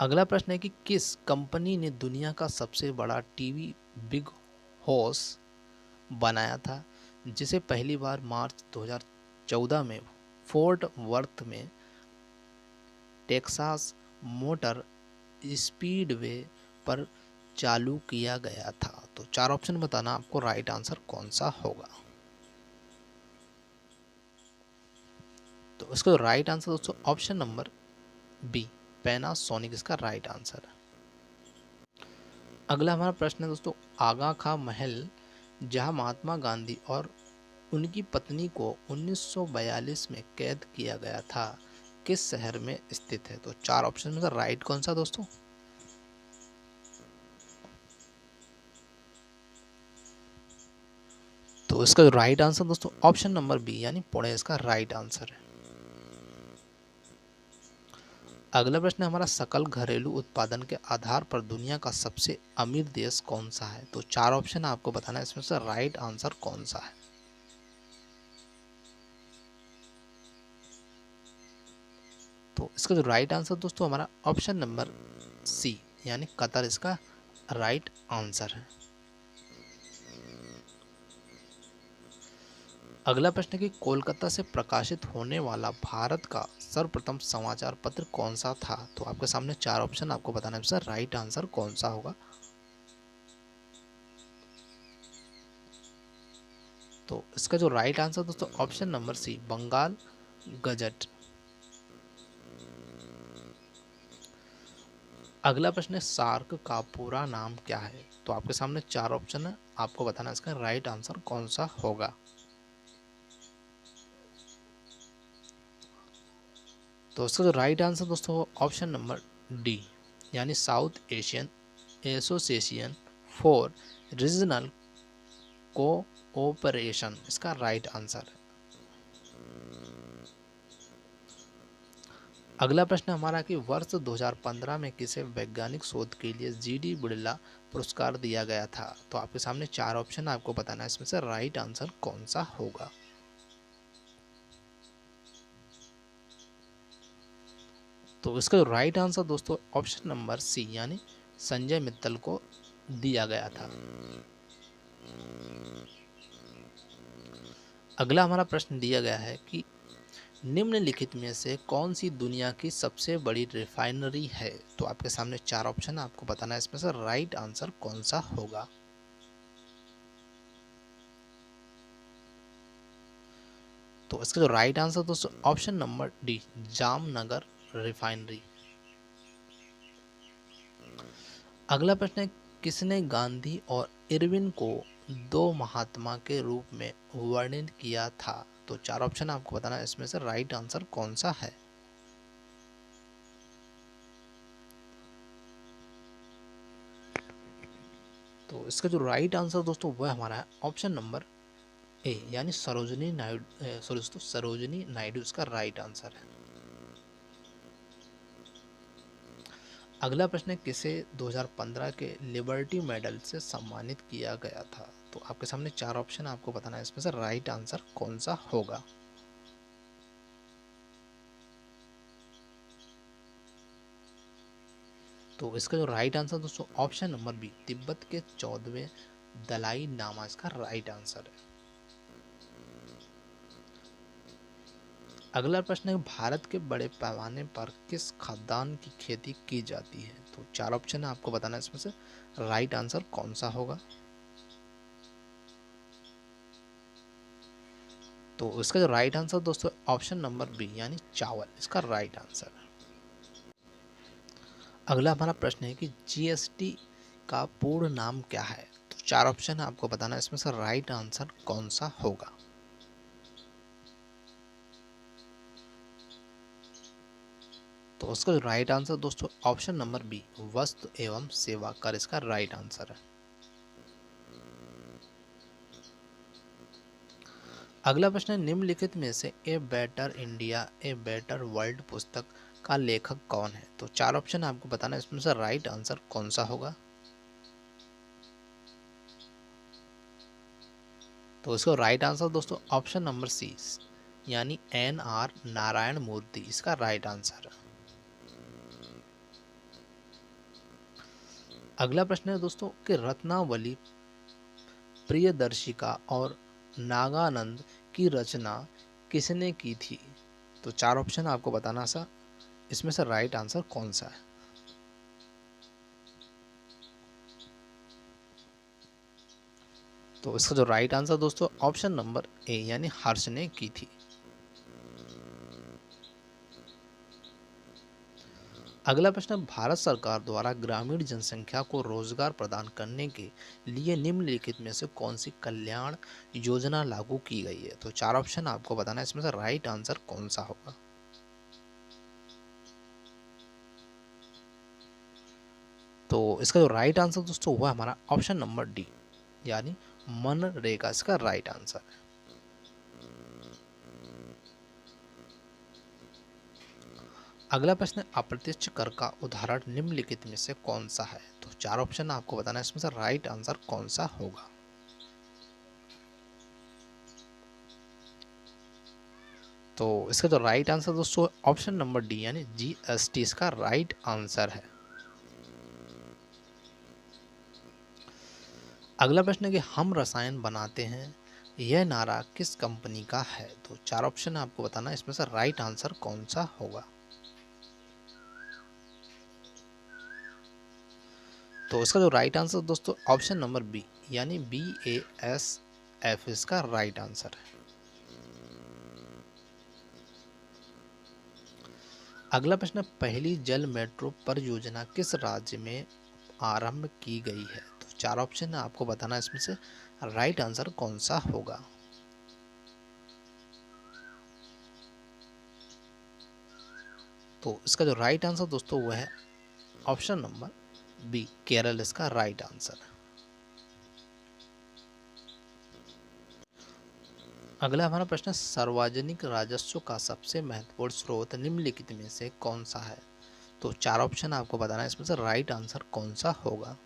अगला प्रश्न है कि किस कंपनी ने दुनिया का सबसे बड़ा टीवी बिग हॉर्स बनाया था, जिसे पहली बार मार्च 2014 में फोर्ट वर्थ में टेक्सास मोटर स्पीडवे पर चालू किया गया था? तो चार ऑप्शन बताना आपको राइट आंसर कौन सा होगा। तो इसका राइट आंसर दोस्तों ऑप्शन नंबर बी पैनासोनिक इसका राइट आंसर है। अगला हमारा प्रश्न है दोस्तों, आगा खां महल जहां महात्मा गांधी और उनकी पत्नी को 1942 में कैद किया गया था, किस शहर में स्थित है? तो चार ऑप्शन में से राइट कौन सा दोस्तों। तो इसका राइट आंसर दोस्तों ऑप्शन नंबर बी यानी पुणे इसका राइट आंसर है। अगला प्रश्न है हमारा, सकल घरेलू उत्पादन के आधार पर दुनिया का सबसे अमीर देश कौन सा है? तो चार ऑप्शन आपको बताना है इसमें से राइट आंसर कौन सा है। तो इसका जो राइट आंसर दोस्तों हमारा ऑप्शन नंबर सी यानी कतर इसका राइट आंसर है। अगला प्रश्न है कि कोलकाता से प्रकाशित होने वाला भारत का सर्वप्रथम समाचार पत्र कौन सा था? तो आपके सामने चार ऑप्शन आपको बताना है सर राइट आंसर कौन सा होगा। तो इसका जो राइट आंसर दोस्तों option number C Bengal gazette. अगला प्रश्न है, सार्क का पूरा नाम क्या है? तो आपके सामने चार ऑप्शन है, आपको बताना है इसका राइट आंसर कौन सा होगा। तो इसका जो राइट आंसर दोस्तों ऑप्शन नंबर डी यानी south Asian association for regional cooperation इसका राइट आंसर है। अगला प्रश्न हमारा कि वर्ष 2015 में किसे वैज्ञानिक शोध के लिए जीडी बिड़ला पुरस्कार दिया गया था? तो आपके सामने चार ऑप्शन आपको बताना है इसमें से राइट आंसर कौन सा होगा। तो इसका राइट आंसर दोस्तों ऑप्शन नंबर सी यानी संजय मित्तल को दिया गया था। अगला हमारा प्रश्न दिया गया है कि निम्नलिखित में से कौन सी दुनिया की सबसे बड़ी रिफाइनरी है? तो आपके सामने चार ऑप्शन आपको बताना है इसमें से राइट आंसर कौन सा होगा। तो इसका जो राइट आंसर दोस्तों option number D Jamnagar refinery. अगला प्रश्न है, किसने गांधी और इरविन को दो महात्मा के रूप में वर्णित किया था? तो 4 ऑप्शन आपको बताना है इसमें से राइट आंसर कौन सा है। तो इसका जो राइट आंसर दोस्तों वह हमारा है ऑप्शन नंबर ए, यानी सरोजिनी नायडू। सॉरी दोस्तों, सरोजिनी नायडू इसका राइट आंसर है। अगला प्रश्न है, किसे 2015 के लिबर्टी मेडल से सम्मानित किया गया था। तो आपके सामने 4 ऑप्शन आपको बताना है इसमें से राइट आंसर कौन सा होगा। तो इसका जो राइट आंसर दोस्तों ऑप्शन नंबर बी, तिब्बत के 14वें दलाई लामा इसका राइट आंसर है। अगला प्रश्न है, भारत के बड़े पैमाने पर किस खाद्यान्न की खेती की जाती है। तो 4 ऑप्शन है आपको बताना है इसमें से राइट आंसर कौन सा होगा। तो इसका जो राइट आंसर दोस्तों ऑप्शन नंबर बी, यानी चावल इसका राइट आंसर है। अगला हमारा प्रश्न है कि जीएसटी का पूर्ण नाम क्या है। तो 4 ऑप्शन है आपको बताना है इसमें से राइट आंसर कौन सा होगा। तो उसका राइट आंसर दोस्तों ऑप्शन नंबर बी, वस्तु एवं सेवा कर इसका राइट आंसर है। अगला प्रश्न है, निम्नलिखित में से a better India a better world पुस्तक का लेखक कौन है। तो 4 ऑप्शन आपको बताना है इसमें से राइट आंसर कौन सा होगा। तो इसका राइट आंसर दोस्तों ऑप्शन नंबर सी, यानी NR नारायण मूर्ति इसका राइट आंसर है। अगला प्रश्न है दोस्तों कि रत्नावली प्रियदर्शिका और नागानंद की रचना किसने की थी। तो 4 ऑप्शन आपको बताना सा इसमें से राइट आंसर कौन सा है। तो इसका जो राइट आंसर दोस्तों ऑप्शन नंबर ए, यानी हर्ष ने की थी। अगला प्रश्न, भारत सरकार द्वारा ग्रामीण जनसंख्या को रोजगार प्रदान करने के लिए निम्नलिखित में से कौन सी कल्याण योजना लागू की गई है। तो 4 ऑप्शन आपको बताना है इसमें से राइट आंसर कौन सा होगा। तो इसका जो राइट आंसर दोस्तों हुआ हमारा ऑप्शन नंबर डी, यानी मनरेगा इसका राइट आंसर है। अगला प्रश्न, अप्रत्यक्ष कर का उदाहरण निम्नलिखित में से कौन सा है। तो 4 ऑप्शन आपको बताना है इसमें से राइट आंसर कौन सा होगा। तो इसका जो राइट आंसर दोस्तों ऑप्शन नंबर डी, यानी GST इसका राइट आंसर है। अगला प्रश्न है कि हम रसायन बनाते हैं, यह नारा किस कंपनी का है। तो 4 ऑप्शन आपको बताना है इसमें से राइट आंसर कौन सा होगा। तो इसका जो राइट आंसर दोस्तों ऑप्शन नंबर बी, यानी BASF इसका राइट आंसर है। अगला प्रश्न, पहली जल मेट्रो परियोजना किस राज्य में आरंभ की गई है। तो 4 ऑप्शन आपको बताना है इसमें से राइट आंसर कौन सा होगा। तो इसका जो राइट आंसर दोस्तों वह है ऑप्शन नंबर बी, केरल इसका राइट आंसर है। अगला हमारा प्रश्न, सार्वजनिक राजस्व का सबसे महत्वपूर्ण स्रोत निम्नलिखित में से कौन सा है। तो 4 ऑप्शन आपको बताना है इसमें से राइट आंसर कौन सा होगा।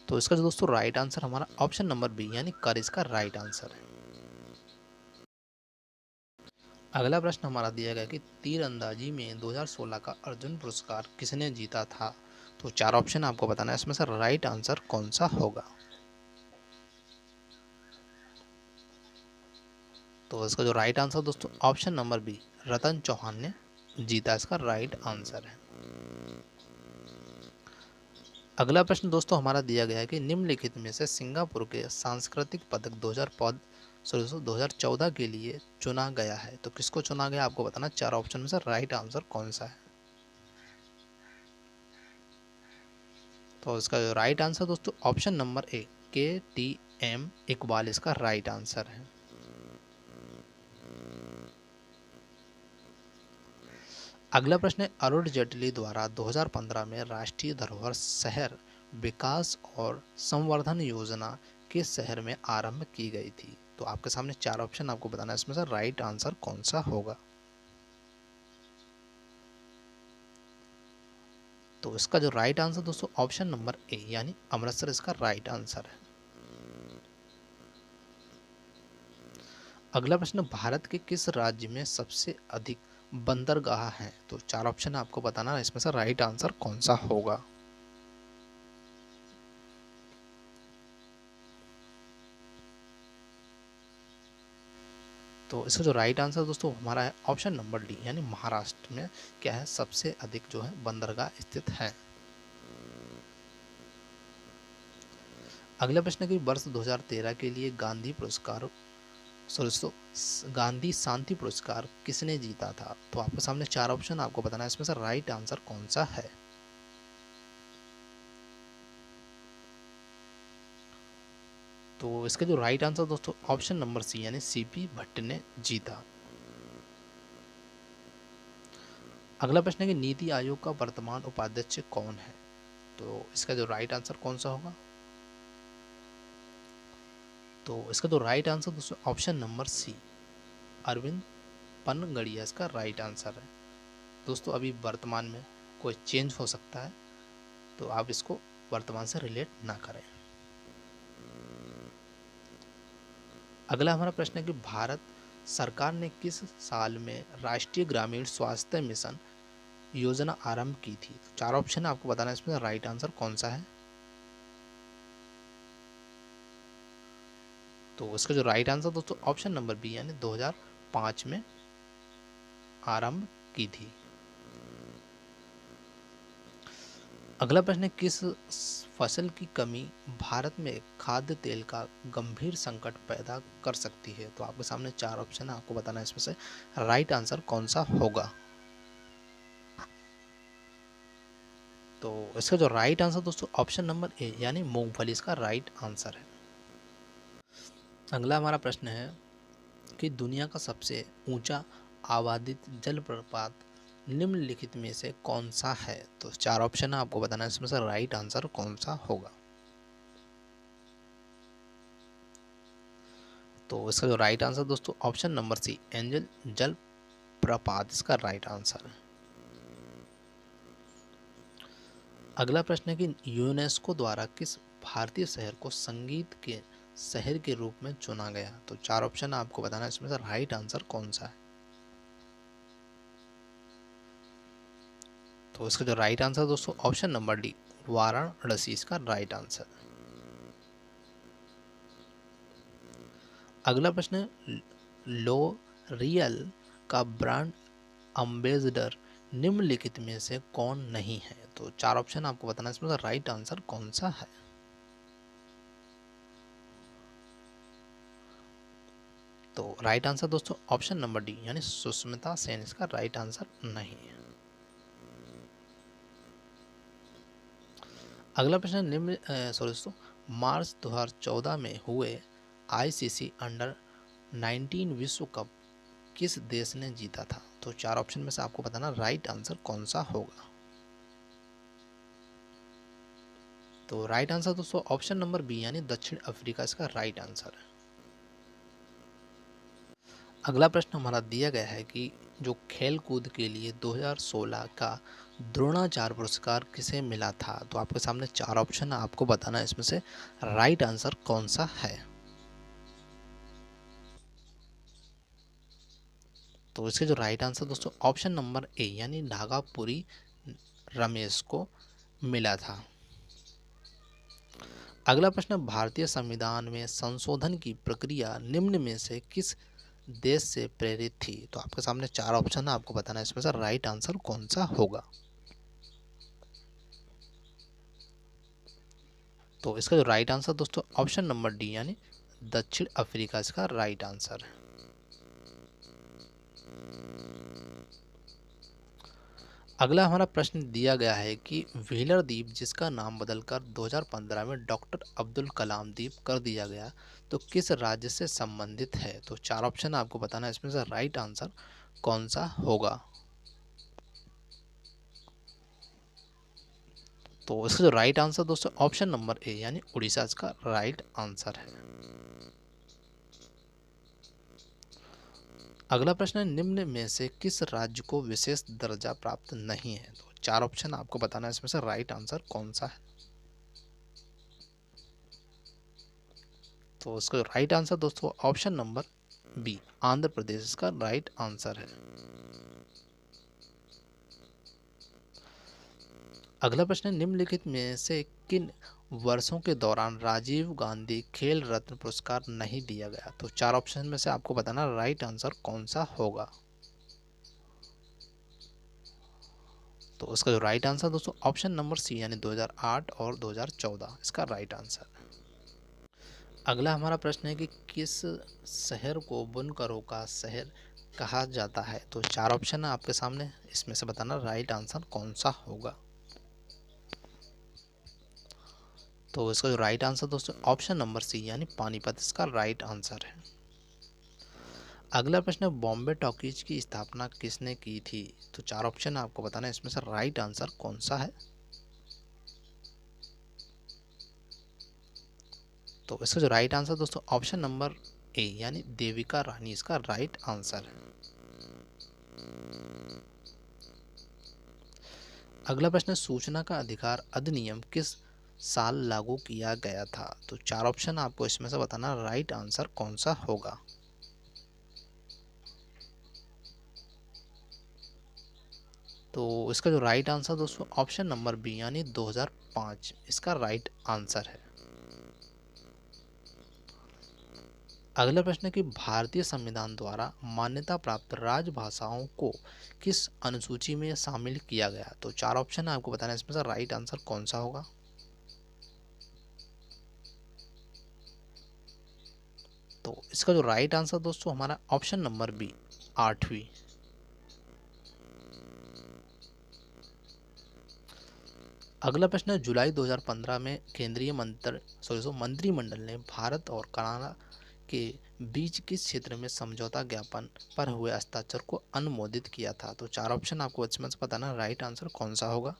तो इसका जो दोस्तों राइट आंसर हमारा ऑप्शन नंबर बी, यानी कर इसका राइट आंसर है। अगला प्रश्न हमारा दिया गया कि तीरंदाजी में 2016 का अर्जुन पुरस्कार किसने जीता था। तो 4 ऑप्शन आपको बताना है इसमें से राइट आंसर कौन सा होगा। तो इसका जो राइट आंसर दोस्तों ऑप्शन नंबर बी, रतन चौहान ने जीता इसका राइट आंसर है। अगला प्रश्न दोस्तों हमारा दिया गया है कि निम्नलिखित में से सिंगापुर के सांस्कृतिक पदक 2014 के लिए चुना गया है। तो किसको चुना गया आपको बताना, 4 ऑप्शन में से राइट आंसर कौन सा है। तो इसका जो राइट आंसर दोस्तों option number A, KT M Iqbal इसका राइट आंसर है। अगला प्रश्न है, अरुण जेटली द्वारा 2015 में राष्ट्रीय धरोहर शहर विकास और संवर्धन योजना किस शहर में आरंभ की गई थी? तो आपके सामने 4 ऑप्शन, आपको बताना है इसमें से राइट आंसर कौन सा होगा। तो इसका जो राइट आंसर दोस्तों ऑप्शन नंबर ए यानी अमृतसर इसका राइट आंसर है। अगला प्रश्न, भारत के किस राज्य में सबसे अधिक बंदरगाह हैं? तो 4 ऑप्शन आपको बताना है इसमें से राइट आंसर कौन सा होगा। तो इसका जो राइट आंसर दोस्तों हमारा है ऑप्शन नंबर डी यानी महाराष्ट्र में क्या है सबसे अधिक जो है बंदरगाह स्थित है। अगला प्रश्न कि वर्ष 2013 के लिए गांधी पुरस्कार गांधी शांति पुरस्कार किसने जीता था? तो आपके सामने 4 ऑप्शन, आपको बताना है इसमें से राइट आंसर कौन सा है। तो इसका जो राइट आंसर दोस्तों ऑप्शन नंबर सी यानी सीपी भट्ट ने जीता। अगला प्रश्न है कि नीति आयोग का वर्तमान उपाध्यक्ष कौन है? तो इसका जो राइट आंसर कौन सा होगा। तो इसका जो राइट आंसर दोस्तों option number C Arvind Panagariya इसका राइट आंसर है। दोस्तों अभी वर्तमान में कोई चेंज हो सकता है, तो आप इसको वर्तमान से रिलेट ना करें। अगला हमारा प्रश्न है कि भारत सरकार ने किस साल में राष्ट्रीय ग्रामीण स्वास्थ्य मिशन योजना आरंभ की थी? तो 4 ऑप्शन आपको बताना है इसमें राइट आंसर कौन सा है। तो इसका जो राइट आंसर दोस्तों ऑप्शन नंबर बी यानी 2005 में आरंभ की थी। अगला प्रश्न है, किस फसल की कमी भारत में खाद्य तेल का गंभीर संकट पैदा कर सकती है? तो आपके सामने 4 ऑप्शन है, आपको बताना है इसमें से राइट आंसर कौन सा होगा। तो इसका जो राइट आंसर दोस्तों ऑप्शन नंबर ए यानी मूंगफली इसका राइट आंसर है। अगला हमारा प्रश्न है कि दुनिया का सबसे ऊंचा आबादित जलप्रपात निम्नलिखित में से कौन सा है? तो 4 ऑप्शन है, आपको बताना है इसमें से राइट आंसर कौन सा होगा। तो इसका जो राइट आंसर दोस्तों ऑप्शन नंबर सी एंजल जलप्रपात इसका राइट आंसर है। अगला प्रश्न है कि यूनेस्को द्वारा किस भारतीय शहर को संगीत के शहर के रूप में चुना गया? तो 4 ऑप्शन आपको बताना है इसमें से राइट आंसर कौन सा है। तो इसका जो राइट आंसर दोस्तों ऑप्शन नंबर डी वाराणसी इसका राइट आंसर। अगला प्रश्न है, लोरियल का ब्रांड एम्बेसडर निम्नलिखित में से कौन नहीं है? तो 4 ऑप्शन आपको बताना है इसमें से राइट आंसर कौन सा है। तो राइट आंसर दोस्तों ऑप्शन नंबर डी यानी सुष्मिता सेन इसका राइट आंसर नहीं है। अगला प्रश्न निम्न दोस्तों मार्च 2014 में हुए आईसीसी अंडर 19 विश्व कप किस देश ने जीता था? तो 4 ऑप्शन में से आपको बताना राइट आंसर कौन सा होगा। तो राइट आंसर दोस्तों ऑप्शन नंबर बी यानी दक्षिण अफ्रीका इसका राइट आंसर है। अगला प्रश्न हमारा दिया गया है कि जो खेल कूद के लिए 2016 का द्रोणाचार्य पुरस्कार किसे मिला था? तो आपके सामने 4 ऑप्शन है, आपको बताना है इसमें से राइट आंसर कौन सा है। तो इसके जो राइट आंसर दोस्तों ऑप्शन नंबर ए यानी नागापुरी रमेश को मिला था। अगला प्रश्न, भारतीय संविधान में संशोधन की प्रक्रिया निम्न में से किस देश से प्रेरित थी? तो आपके सामने 4 ऑप्शन है, आपको बताना है इसमें से राइट आंसर कौन सा होगा। तो इसका जो राइट आंसर दोस्तों ऑप्शन नंबर डी यानी दक्षिण अफ्रीका इसका राइट आंसर है। अगला हमारा प्रश्न दिया गया है कि व्हीलर द्वीप जिसका नाम बदलकर 2015 में डॉक्टर अब्दुल कलाम द्वीप कर दिया गया, तो किस राज्य से संबंधित है? तो चार ऑप्शन आपको बताना है, इसमें से राइट आंसर कौन सा होगा? तो इसका जो राइट आंसर दोस्तों ऑप्शन नंबर ए यानी उड़ीसा इसका राइट आंसर है। अगला प्रश्न है, निम्न में से किस राज्य को विशेष दर्जा प्राप्त नहीं है? तो चार ऑप्शन आपको बताना है, इसमें से राइट आंसर कौन सा है? तो इसका राइट आंसर दोस्तों option number B Andhra Pradesh इसका राइट आंसर है। अगला प्रश्न है, निम्नलिखित में से किन वर्षों के दौरान राजीव गांधी खेल रत्न पुरस्कार नहीं दिया गया? तो चार ऑप्शन में से आपको बताना राइट आंसर कौन सा होगा? तो इसका जो राइट आंसर दोस्तों ऑप्शन नंबर सी यानी 2008 और 2014 इसका राइट आंसर। अगला हमारा प्रश्न है कि किस शहर को बुनकरों का शहर कहा जाता है? तो चार ऑप्शन है आपके सामने, इसमें से बताना राइट आंसर कौन सा होगा? तो इसका जो राइट आंसर दोस्तों ऑप्शन नंबर सी यानी पानीपत इसका राइट आंसर है। अगला प्रश्न है, बॉम्बे टॉकीज की स्थापना किसने की थी? तो चार ऑप्शन आपको बताना है, इसमें से राइट आंसर कौन सा है? तो इसका जो राइट आंसर दोस्तों ऑप्शन नंबर ए यानी देविका रानी इसका राइट आंसर है। अगला प्रश्न है, सूचना का अधिकार अधिनियम किस साल लागू किया गया था? तो चार ऑप्शन आपको इसमें से बताना राइट आंसर कौन सा होगा? तो इसका जो राइट आंसर दोस्तों ऑप्शन नंबर बी यानी 2005 इसका राइट आंसर है। अगला प्रश्न है कि भारतीय संविधान द्वारा मान्यता प्राप्त राजभाषाओं को किस अनुसूची में शामिल किया गया? तो चार ऑप्शन आपको बताना है, इसमें से राइट आंसर कौन सा होगा? तो इसका जो राइट आंसर दोस्तों हमारा ऑप्शन नंबर बी 8वीं। अगला प्रश्न है, जुलाई 2015 में केंद्रीय मंत्रिमंडल ने भारत और कनाडा के बीच किस क्षेत्र में समझौता ज्ञापन पर हुए हस्ताक्षर को अनुमोदित किया था? तो चार ऑप्शन आपको इसमें से बताना राइट आंसर कौन सा होगा?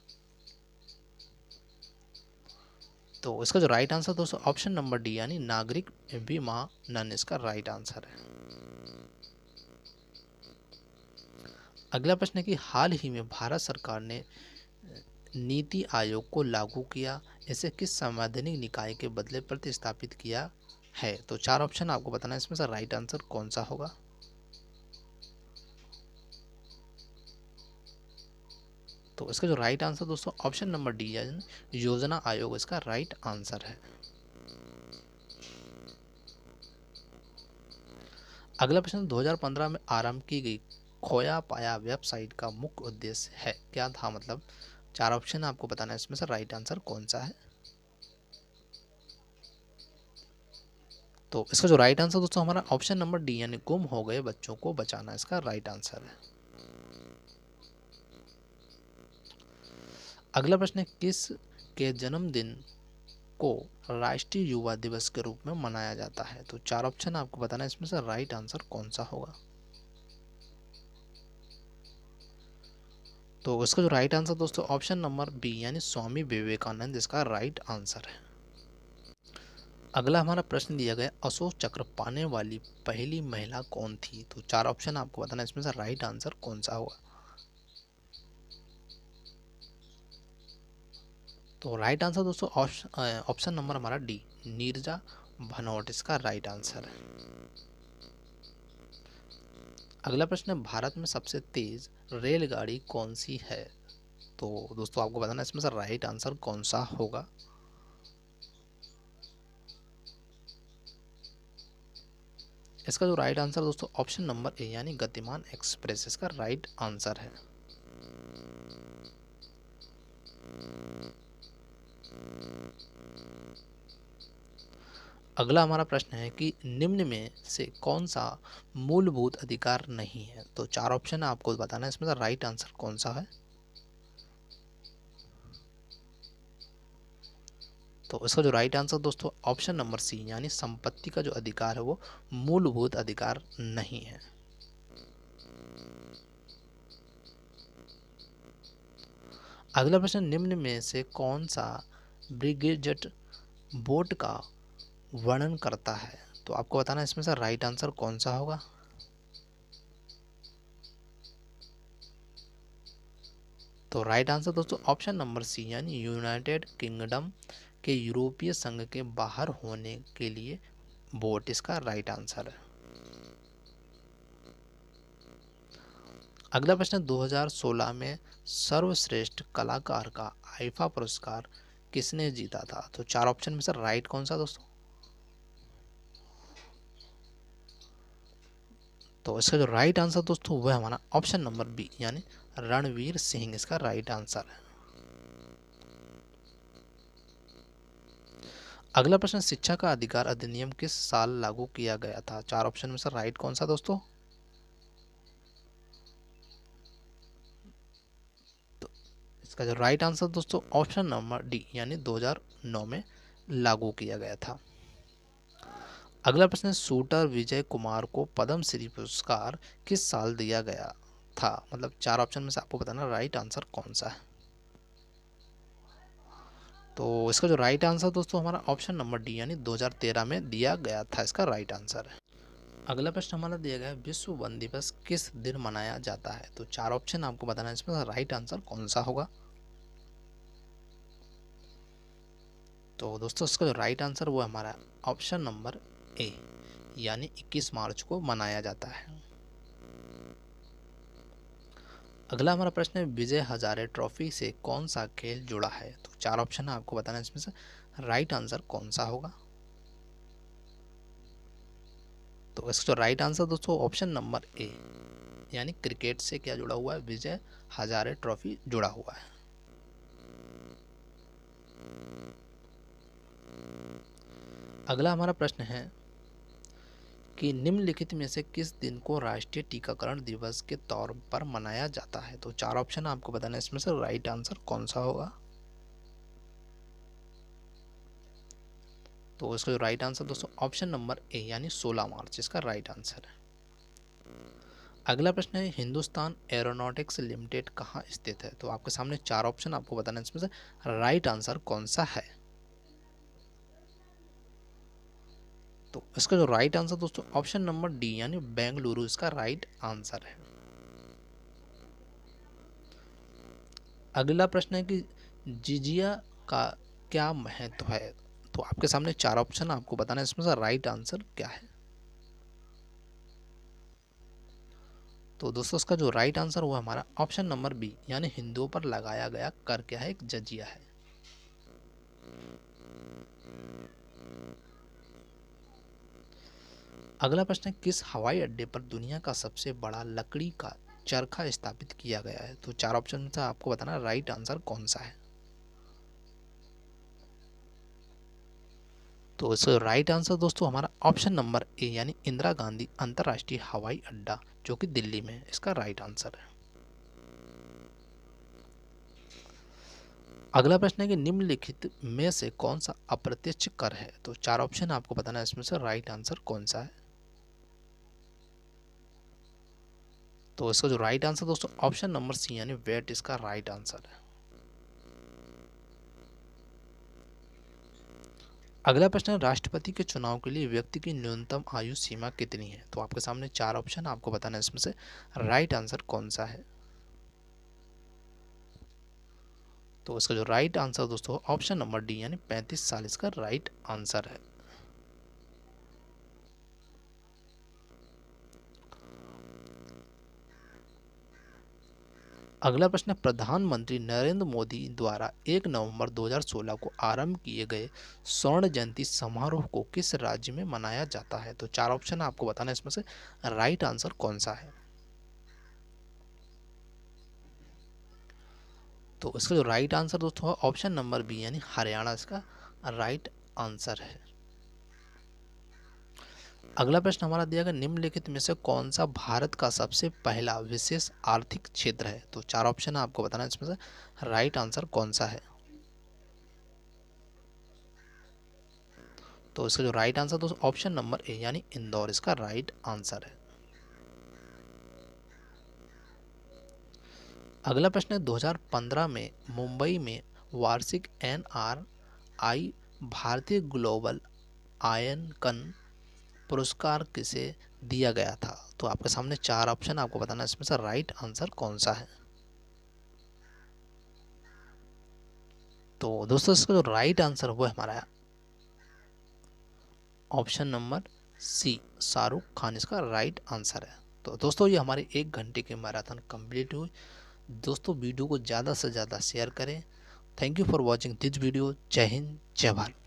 तो इसका जो राइट आंसर दोस्तों ऑप्शन नंबर डी यानी नागरिक विमानन इसका राइट आंसर है। अगला प्रश्न है कि हाल ही में भारत सरकार ने नीति आयोग को लागू किया, इसे किस संवैधानिक निकाय के बदले प्रतिस्थापित किया है? तो चार ऑप्शन आपको बताना है, इसमें से राइट आंसर कौन सा होगा? तो इसका जो राइट आंसर दोस्तों ऑप्शन नंबर डी यानी योजना आयोग इसका राइट आंसर है। अगला प्रश्न, 2015 में आरंभ की गई खोया पाया वेबसाइट का मुख्य उद्देश्य है क्या था? मतलब चार ऑप्शन आपको बताना है, इसमें से राइट आंसर कौन सा है? तो इसका जो राइट आंसर दोस्तों हमारा ऑप्शन नंबर डी यानी गुम हो गए बच्चों को बचाना इसका राइट आंसर है। अगला प्रश्न है, किस के जन्मदिन को राष्ट्रीय युवा दिवस के रूप में मनाया जाता है? तो चार ऑप्शन आपको बताना है, इसमें से राइट आंसर कौन सा होगा? तो इसका जो राइट आंसर दोस्तों ऑप्शन नंबर बी यानी स्वामी विवेकानंद इसका राइट आंसर है। अगला हमारा प्रश्न दिया गया, अशोक चक्र पाने वाली पहली महिला कौन थी? तो चार ऑप्शन आपको बताना है, इसमें से राइट आंसर कौन सा होगा? तो राइट आंसर दोस्तों ऑप्शन नंबर हमारा डी नीरजा भनोट इसका राइट आंसर है। अगला प्रश्न है, भारत में सबसे तेज रेलगाड़ी कौन सी है? तो दोस्तों आपको बताना है, इसमें से राइट आंसर कौन सा होगा? इसका जो राइट आंसर दोस्तों ऑप्शन नंबर ए यानी गतिमान एक्सप्रेस इसका राइट आंसर है। अगला हमारा प्रश्न है कि निम्न में से कौन सा मूलभूत अधिकार नहीं है? तो चार ऑप्शन आपको बताना है, इसमें से राइट आंसर कौन सा है? तो इसका जो राइट आंसर दोस्तों ऑप्शन नंबर सी यानी संपत्ति का जो अधिकार है वो मूलभूत अधिकार नहीं है। अगला प्रश्न, निम्न में से कौन सा ब्रिगेड बोट का वर्णन करता है? तो आपको बताना है इसमें से राइट आंसर कौन सा होगा। तो राइट आंसर दोस्तों ऑप्शन नंबर सी यानी यूनाइटेड किंगडम के यूरोपीय संघ के बाहर होने के लिए बोट इसका राइट आंसर है। अगला प्रश्न, 2016 में सर्वश्रेष्ठ कलाकार का आईफा पुरस्कार किसने जीता था? तो चार ऑप्शन में से राइट कौन सा दोस्तों? तो इसका जो राइट आंसर दोस्तों वह हमारा ऑप्शन नंबर बी यानी रणवीर सिंह इसका राइट आंसर है। अगला प्रश्न, शिक्षा का अधिकार अधिनियम किस साल लागू किया गया था? चार ऑप्शन में से राइट कौन सा दोस्तों? तो इसका जो राइट आंसर दोस्तों ऑप्शन नंबर डी यानी 2009 में लागू किया गया था। अगला प्रश्न, शूटर विजय कुमार को पद्म श्री पुरस्कार किस साल दिया गया था? मतलब चार ऑप्शन में से आपको बताना राइट आंसर कौन सा है। तो इसका जो राइट आंसर दोस्तों हमारा ऑप्शन नंबर डी यानी 2013 में दिया गया था, इसका राइट आंसर है। अगला प्रश्न हमारा दिया गया है, विश्व वन दिवस किस दिन मनाया जाता है? तो चार ऑप्शन आपको बताना है इसमें राइट आंसर कौन सा होगा। तो दोस्तों इसका जो राइट आंसर वो हमारा ऑप्शन नंबर ए यानी 21 मार्च को मनाया जाता है। अगला हमारा प्रश्न है, विजय हजारे ट्रॉफी से कौन सा खेल जुड़ा है? तो चार ऑप्शन है आपको बताना है इसमें से राइट आंसर कौन सा होगा। तो इसका जो राइट आंसर दोस्तों ऑप्शन नंबर ए यानी क्रिकेट से क्या जुड़ा हुआ है? विजय हजारे ट्रॉफी जुड़ा हुआ है। अगला हमारा प्रश्न है कि निम्नलिखित में से किस दिन को राष्ट्रीय टीकाकरण दिवस के तौर पर मनाया जाता है? तो चार ऑप्शन आपको बताना है इसमें से राइट आंसर कौन सा होगा। तो इसका जो राइट आंसर दोस्तों ऑप्शन नंबर ए यानी 16 मार्च इसका राइट आंसर है। अगला प्रश्न है, हिंदुस्तान एरोनॉटिक्स लिमिटेड कहाँ स्थित है? तो आपके सामने चार ऑप्शन आपको बताना है इसमें से राइट आंसर कौन सा है। तो इसका जो राइट आंसर दोस्तों ऑप्शन नंबर डी यानी बेंगलुरु इसका राइट आंसर है। अगला प्रश्न है कि जिजिया का क्या महत्व है? तो आपके सामने चार ऑप्शन आपको बताना है इसमें से राइट आंसर क्या है। तो दोस्तों इसका जो राइट आंसर हुआ हमारा ऑप्शन नंबर बी यानी हिंदुओं पर लगाया गया कर क्या है? एक जजिया है। अगला प्रश्न है, किस हवाई अड्डे पर दुनिया का सबसे बड़ा लकड़ी का चरखा स्थापित किया गया है? तो चार ऑप्शन से आपको बताना राइट आंसर कौन सा है। तो इसका राइट आंसर दोस्तों हमारा ऑप्शन नंबर ए यानी इंदिरा गांधी अंतर्राष्ट्रीय हवाई अड्डा जो कि दिल्ली में है, इसका राइट आंसर है। अगला प्रश्न है कि निम्नलिखित में से कौन सा अप्रत्यक्ष कर है? तो चार ऑप्शन आपको बताना है इसमें से राइट आंसर कौन सा है। तो इसका जो राइट आंसर दोस्तों ऑप्शन नंबर सी यानी वेट इसका राइट आंसर है। अगला प्रश्न है, राष्ट्रपति के चुनाव के लिए व्यक्ति की न्यूनतम आयु सीमा कितनी है? तो आपके सामने चार ऑप्शन आपको बताना है इसमें से राइट आंसर कौन सा है। तो इसका जो राइट आंसर दोस्तों ऑप्शन नंबर डी यानी 35 साल इसका राइट आंसर है। अगला प्रश्न है, प्रधानमंत्री नरेंद्र मोदी द्वारा 1 नवंबर 2016 को आरंभ किए गए स्वर्ण जयंती समारोह को किस राज्य में मनाया जाता है? तो चार ऑप्शन आपको बताना है इसमें से राइट आंसर कौन सा है। तो इसका जो राइट आंसर दोस्तों ऑप्शन नंबर बी यानी हरियाणा इसका राइट आंसर है। अगला प्रश्न हमारा दिया गया, निम्नलिखित में से कौन सा भारत का सबसे पहला विशेष आर्थिक क्षेत्र है? तो चार ऑप्शन आपको बताना है इसमें से राइट आंसर कौन सा है। तो इसका जो राइट आंसर दोस्तों ऑप्शन नंबर ए यानी इंदौर इसका राइट आंसर है। अगला प्रश्न है 2015 में मुंबई में वार्षिक NRI भारतीय ग्लोबल आयनकन पुरस्कार किसे दिया गया था। तो आपके सामने 4 ऑप्शन, आपको बताना इसमें से राइट आंसर कौन सा है। तो दोस्तों इसका जो राइट आंसर वो हमारा option number C, Shahrukh Khan इसका राइट आंसर है। तो दोस्तों ये हमारे 1 घंटे के मैराथन कंप्लीट हुई। दोस्तों वीडियो को ज़्यादा से ज़्यादा शेयर करें। Thank you for watching this video. जय हिंद, जय भारत।